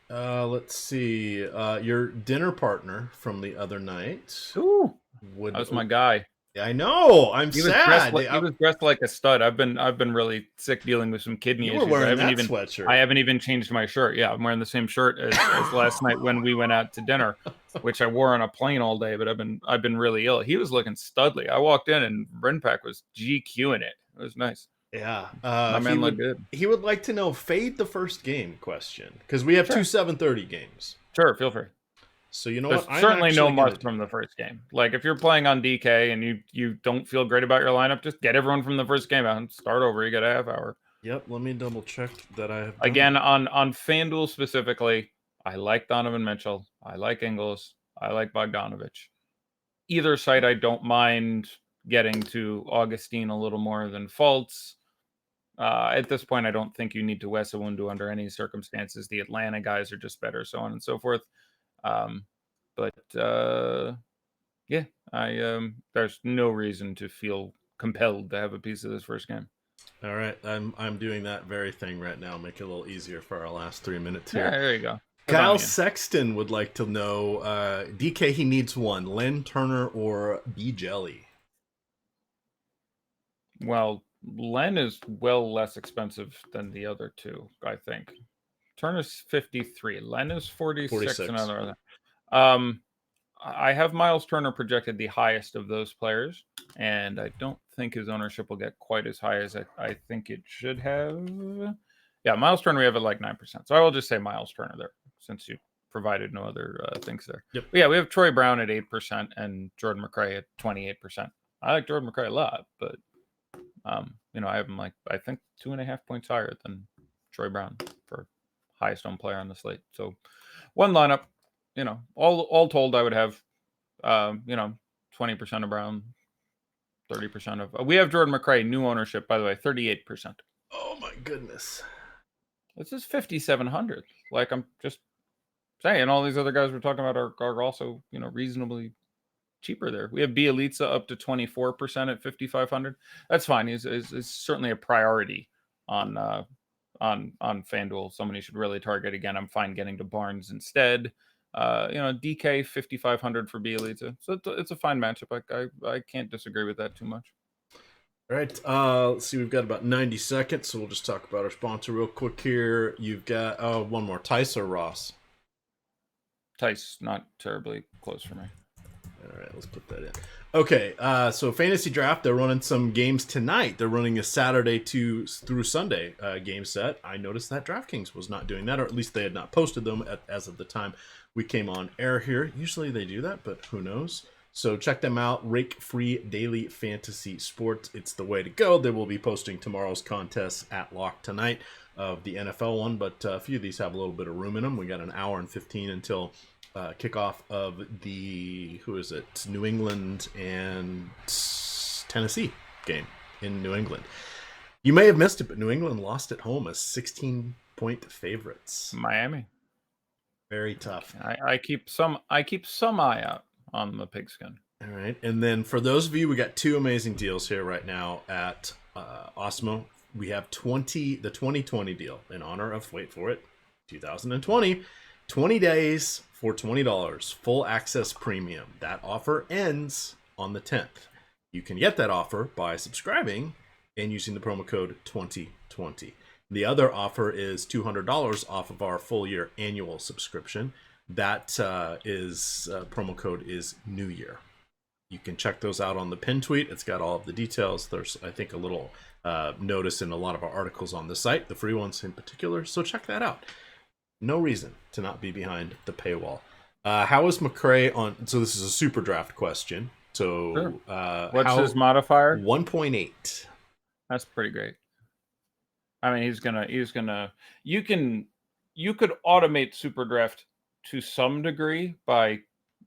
Let's see. Your dinner partner from the other night. Ooh, that was my guy. I know. He sad. He was dressed like a stud. I've been really sick dealing with some kidney issues. Sweatshirt. I haven't even changed my shirt. Yeah, I'm wearing the same shirt as last night when we went out to dinner, which I wore on a plane all day. But I've been really ill. He was looking studly. I walked in and Brinpack was GQing it. It was nice. Yeah, my man looked good. He would like to know fade the first game question because we have two 7:30 games. Sure, feel free. So you know There's what? Certainly no must from the first game. Like if you're playing on DK and you don't feel great about your lineup, just get everyone from the first game out and start over. You got a half hour. Yep. Let me double check that I have. Again, on FanDuel specifically, I like Donovan Mitchell. I like Ingles. I like Bogdanovich. Either site, I don't mind getting to Augustine a little more than Fultz. At this point, I don't think you need to Wes Iwundu under any circumstances. The Atlanta guys are just better, so on and so forth. There's no reason to feel compelled to have a piece of this first game. All right, I'm doing that very thing right now. Make it a little easier for our last 3 minutes here. Yeah, there you go. Kyle Sexton would like to know, DK, he needs one, Len Turner or B Jelly. Well, Len is well less expensive than the other two, I think. Turner's 53. Len is 46. Another. I have Miles Turner projected the highest of those players, and I don't think his ownership will get quite as high as I think it should have. Yeah, Miles Turner we have at like 9%. So I will just say Miles Turner there, since you provided no other things there. Yep. But yeah, we have Troy Brown at 8% and Jordan McRae at 28%. I like Jordan McRae a lot, but I have him like I think 2.5 points higher than Troy Brown for highest owned player on the slate. So one lineup, all told, I would have 20% of Brown, 30% of we have Jordan McRae, new ownership, by the way, 38%. Oh my goodness. This is 5,700. Like I'm just saying, all these other guys we're talking about are also, reasonably cheaper there. We have Bjelica up to 24% at 5,500. That's fine. He's certainly a priority on FanDuel. Someone you should really target. Again, I'm fine getting to Barnes instead. DK 5,500 for Bjelica. So it's a fine matchup. I can't disagree with that too much. All right. Let's see. We've got about 90 seconds, so we'll just talk about our sponsor real quick here. You've got one more. Tice or Ross? Tice, not terribly close for me. All right, let's put that in. Okay, so Fantasy Draft, they're running some games tonight. They're running a Saturday through Sunday game set. I noticed that DraftKings was not doing that, or at least they had not posted them as of the time we came on air here. Usually they do that, but who knows? So check them out. Rake Free Daily Fantasy Sports. It's the way to go. They will be posting tomorrow's contests at lock tonight of the NFL one, but a few of these have a little bit of room in them. We got an hour and 15 until kickoff of the New England and Tennessee game in New England. You may have missed it, but New England lost at home as 16-point favorites. Miami, very tough. I keep some eye out on the pigskin. All right, and then for those of you, we got two amazing deals here right now at Osmo. We have the 2020 deal in honor of, wait for it, 2020. 20 days for $20, full access premium. That offer ends on the 10th. You can get that offer by subscribing and using the promo code 2020. The other offer is $200 off of our full year annual subscription. That promo code is New Year. You can check those out on the pin tweet. It's got all of the details. There's, I think, a little notice in a lot of our articles on the site, the free ones in particular. So check that out. No reason to not be behind the paywall. How is McRae on? So this is a super draft question. So sure. What's his modifier? 1.8. That's pretty great. I mean, he's gonna. You could automate super draft to some degree by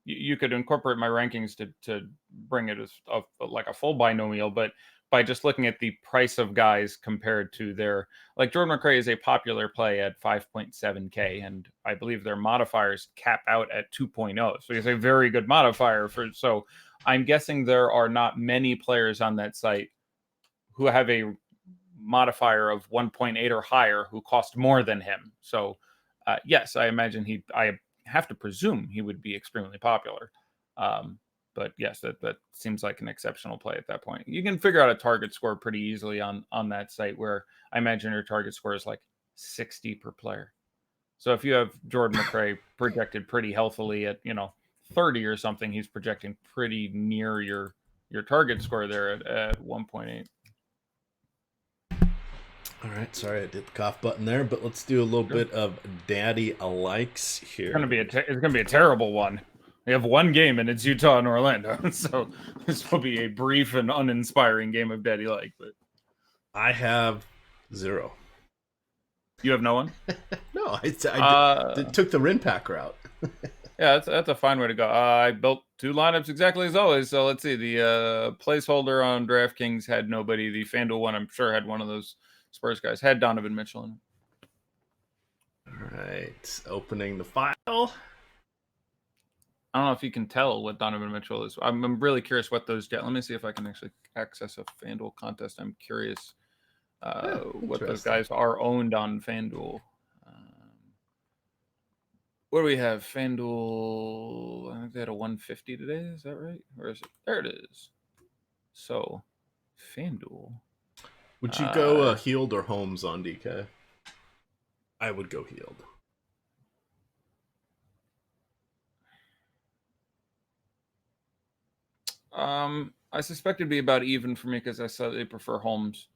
you could incorporate my rankings to bring it as like a full binomial, but by just looking at the price of guys compared to their, like Jordan McRae is a popular play at 5.7K, and I believe their modifiers cap out at 2.0. So it's a very good modifier so I'm guessing there are not many players on that site who have a modifier of 1.8 or higher who cost more than him. So yes, I imagine I have to presume he would be extremely popular. But yes, that seems like an exceptional play at that point. You can figure out a target score pretty easily on that site, where I imagine your target score is like 60 per player. So if you have Jordan McRae projected pretty healthily at 30 or something, he's projecting pretty near your target score there at 1.8. All right, sorry I did the cough button there, but let's do a little bit of daddy likes here. It's gonna be a terrible one. We have one game, and it's Utah and Orlando. So this will be a brief and uninspiring game of daddy like. But I have 0. You have no one? No, I took the Rinpack route. Yeah, that's a fine way to go. I built 2 lineups exactly as always. So let's see. The placeholder on DraftKings had nobody. The FanDuel one, I'm sure, had one of those Spurs guys. Had Donovan Mitchell in it. All right, opening the file. I don't know if you can tell what Donovan Mitchell is. I'm really curious what those. Let me see if I can actually access a FanDuel contest. I'm curious what those guys are owned on FanDuel. What do we have? FanDuel. I think they had a 150 today. Is that right? Or is it? There it is. So, FanDuel. Would you go Healed or Holmes on DK? I would go Healed. I suspect it'd be about even for me because I said they prefer Holmes,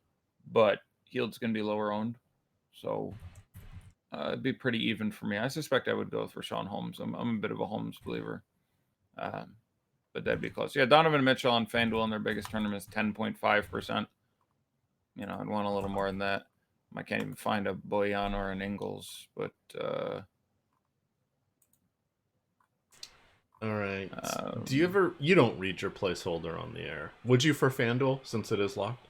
but Healed's going to be lower owned, so it'd be pretty even for me. I suspect I would go with Rashawn Holmes. I'm a bit of a Holmes believer, but that'd be close. Yeah, Donovan Mitchell on FanDuel in their biggest tournament is 10.5%. I'd want a little more than that. I can't even find a Boyan or an Ingles, but all right. You don't read your placeholder on the air. Would you for FanDuel since it is locked?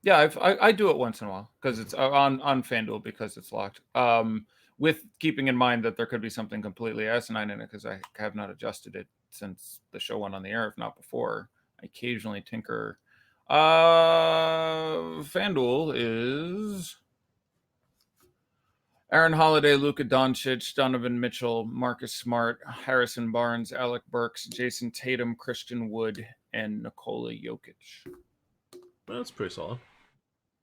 Yeah, I do it once in a while because it's on FanDuel because it's locked. With keeping in mind that there could be something completely asinine in it because I have not adjusted it since the show went on the air, if not before. I occasionally tinker. FanDuel is Aaron Holiday, Luka Doncic, Donovan Mitchell, Marcus Smart, Harrison Barnes, Alec Burks, Jason Tatum, Christian Wood, and Nikola Jokic. That's pretty solid.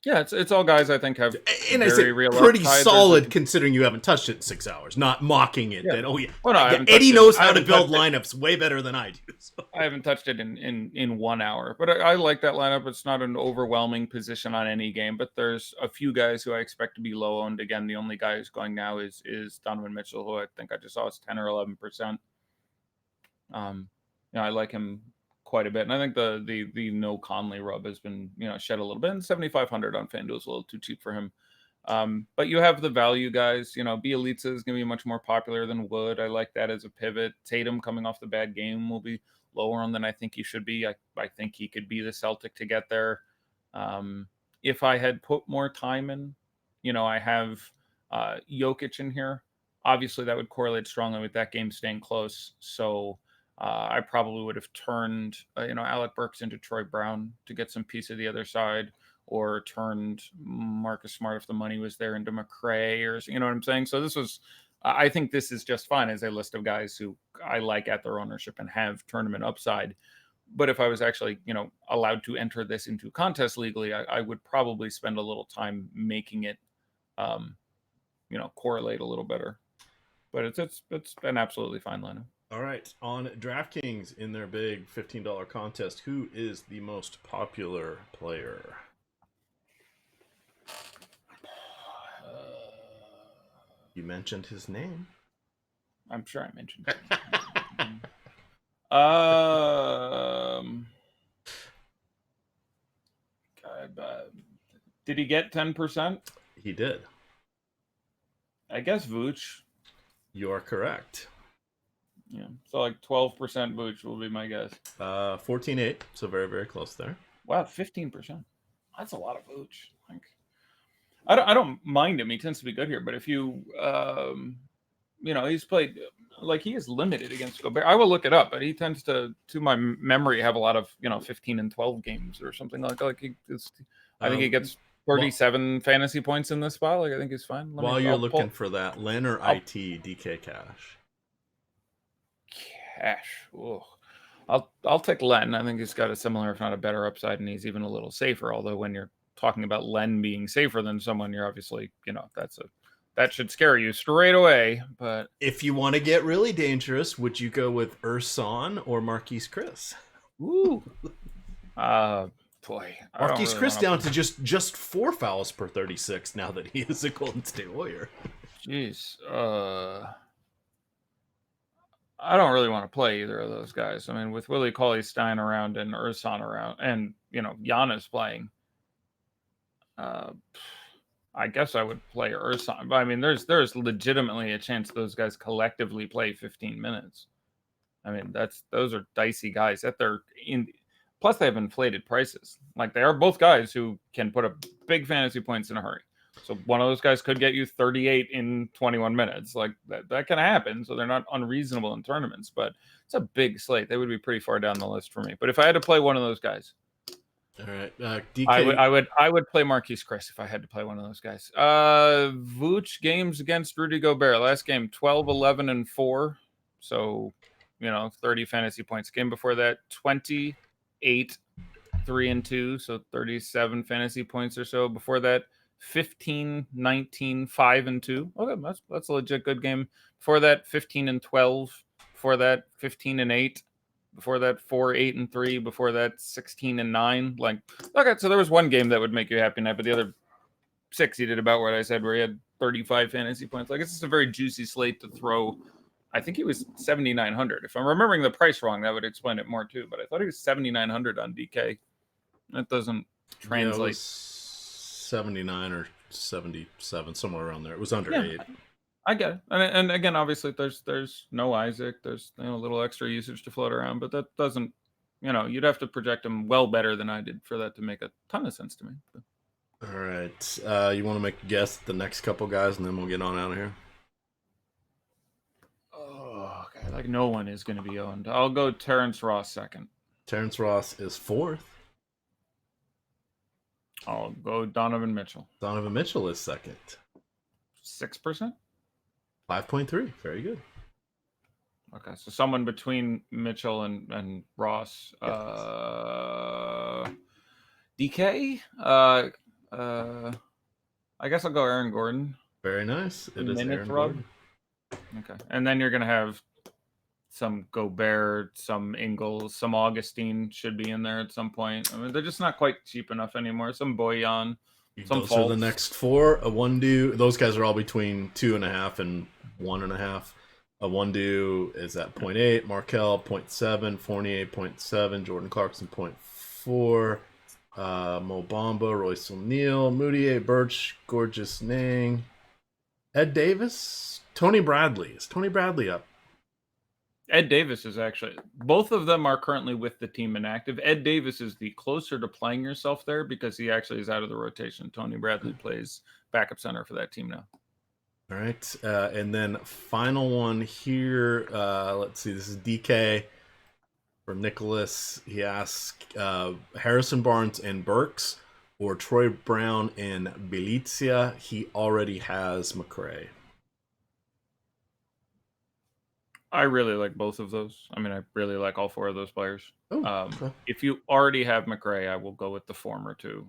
Yeah, it's all guys I think have and I very say real pretty upside. solid considering you haven't touched it in 6 hours. Not mocking it. Yeah. That Well, no, I haven't Eddie touched it. knows I how to haven't build touched it. lineups way better than I do. So. I haven't touched it in 1 hour, but I like that lineup. It's not an overwhelming position on any game, but there's a few guys who I expect to be low owned. Again, the only guy who's going now is Donovan Mitchell, who I think I just saw is 10 or 11%. I like him quite a bit, and I think the no Conley rub has been shed a little bit. And 7,500 on FanDuel is a little too cheap for him. But you have the value guys. Bielitsa is going to be much more popular than Wood. I like that as a pivot. Tatum coming off the bad game will be lower on than I think he should be. I think he could be the Celtic to get there. If I had put more time in, I have Jokic in here. Obviously, that would correlate strongly with that game staying close. So I probably would have turned, Alec Burks into Troy Brown to get some piece of the other side, or turned Marcus Smart if the money was there into McRae, or you know what I'm saying. So I think this is just fine as a list of guys who I like at their ownership and have tournament upside. But if I was actually, allowed to enter this into contest legally, I would probably spend a little time making it, correlate a little better. But it's an absolutely fine lineup. All right, on DraftKings in their big $15 contest, who is the most popular player? You mentioned his name. I'm sure I mentioned his name. Did he get 10%? He did. I guess Vooch. You are correct. Yeah, so like 12% Vooch will be my guess. 14.8, so very, very close there. Wow, 15%. That's a lot of Vooch. Like, I don't mind him. He tends to be good here, but if you, he's played, like, he is limited against Gobert. I will look it up, but he tends to my memory, have a lot of 15 and 12 games or something like that. I think he gets 37 fantasy points in this spot. Like, I think he's fine. While you're looking for that, Len or IT, DK Cash? Cash. Ooh. I'll take Len. I think he's got a similar, if not a better upside, and he's even a little safer. Although when you're talking about Len being safer than someone, you're obviously, that should scare you straight away. But if you want to get really dangerous, would you go with Ersan or Marquise Chris? Ooh. Boy. Marquise Chris down to just 4 fouls per 36 now that he is a Golden State Warrior. Jeez. I don't really want to play either of those guys. I mean, with Willie Cauley-Stein around and Ersan around, and Giannis playing, I guess I would play Ersan. But I mean, there's legitimately a chance those guys collectively play 15 minutes. I mean, those are dicey guys that they're in. Plus, they have inflated prices. Like, they are both guys who can put up big fantasy points in a hurry. So one of those guys could get you 38 in 21 minutes. Like, that can happen. So they're not unreasonable in tournaments, but it's a big slate. They would be pretty far down the list for me. But if I had to play one of those guys, all right, DK, I would play Marquise Chris if I had to play one of those guys. Vooch games against Rudy Gobert. Last game, 12, 11, and 4. So, 30 fantasy points. Game before that, 28, 3 and 2. So 37 fantasy points or so. Before that, 15, 19, 5 and 2. Okay, that's a legit good game. Before that, 15 and 12. Before that, 15 and 8. Before that, 4, 8 and 3. Before that, 16 and 9. Like, okay, so there was one game that would make you happy night, but the other 6 he did about what I said, where he had 35 fantasy points. Like, it's just a very juicy slate to throw. I think he was 7,900. If I'm remembering the price wrong, that would explain it more too. But I thought he was 7,900 on DK. That doesn't translate. 79 or 77, somewhere around there. It was under 8. I get it. And again, obviously, there's no Isaac. There's a little extra usage to float around, but that doesn't, you'd have to project him well better than I did for that to make a ton of sense to me. But. All right. You want to make a guess at the next couple guys, and then we'll get on out of here? Oh, God, like no one is going to be owned. I'll go Terrence Ross second. Terrence Ross is 4th. I'll go Donovan Mitchell. Donovan Mitchell is 2nd. 6%? 5.3. Very good. Okay, so someone between Mitchell and Ross. Yes. DK? I guess I'll go Aaron Gordon. Very nice. It is Minutes, Aaron Rob? Gordon. Okay. And then you're going to have some Gobert, some Ingles, some Augustine should be in there at some point. I mean, they're just not quite cheap enough anymore. Some Boyan, some Those are the Fultz. next four. A one do. Those guys are all between 2.5 and 1.5. A one do is at 0.8. Markel 0.7. Fournier 0.7. Jordan Clarkson 0.4. Mo Bamba, Royce O'Neal, Moutier, Birch, Gorgeous Nang, Ed Davis, Tony Bradley. Is Tony Bradley up? Ed Davis is actually, both of them are currently with the team inactive. Ed Davis is the closer to playing yourself there because he actually is out of the rotation. Tony Bradley plays backup center for that team now. All right. And then final one here. Let's see. This is DK from Nicholas. He asks Harrison Barnes and Burks or Troy Brown and Belizia. He already has McRae. I really like both of those. I mean, I really like all four of those players. Oh, okay. If you already have McRae, I will go with the former too.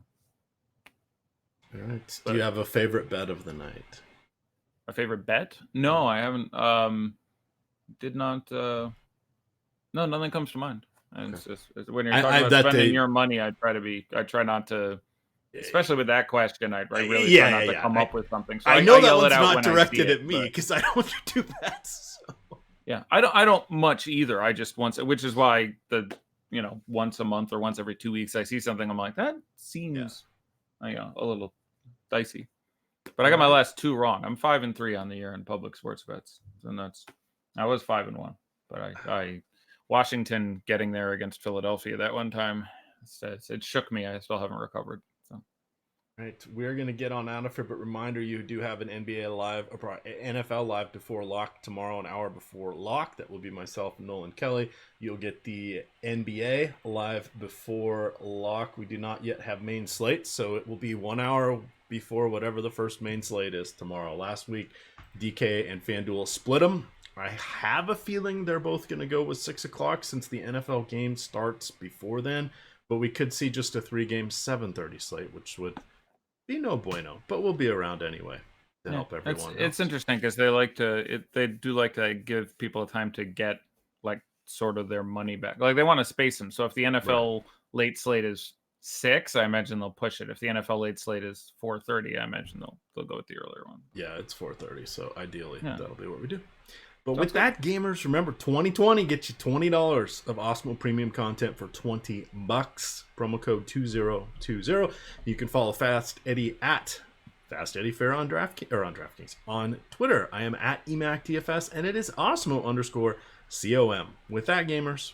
All right. Do you have a favorite bet of the night? A favorite bet? No, I haven't. Did not. No, nothing comes to mind. And Okay. it's just, when you're talking about spending your money, I try not to. Especially with that question, I really try not to come up with something. So I know that yell one's it out not directed at me because I don't do bets. So. Yeah, I don't much either. I just which is why once a month or once every 2 weeks I see something, I'm like, that seems a little dicey. But I got my last two wrong. I'm 5-3 on the year in public sports bets, and I was 5-1. But I Washington getting there against Philadelphia that one time, it shook me. I still haven't recovered. All right, we're going to get on out of here, but reminder, you do have an NBA live, or NFL live before lock tomorrow, an hour before lock. That will be myself, Nolan Kelly. You'll get the NBA live before lock. We do not yet have main slates, so it will be 1 hour before whatever the first main slate is tomorrow. Last week, DK and FanDuel split them. I have a feeling they're both going to go with 6 o'clock since the NFL game starts before then, but we could see just a 3-game 7:30 slate, which would be no bueno, but we'll be around anyway to help everyone. It's interesting because they do like to give people time to get like sort of their money back. Like they want to space them. So if the NFL late slate is 6, I imagine they'll push it. If the NFL late slate is 4:30, I imagine they'll go with the earlier one. Yeah, it's 4:30, so ideally that'll be what we do. But with that, gamers, remember 2020 gets you $20 of Osmo premium content for $20. Promo code 2020. You can follow Fast Eddie at Fast Eddie Fair on DraftKings on Twitter. I am at EMACDFS, and it is Osmo_COM. With that, gamers,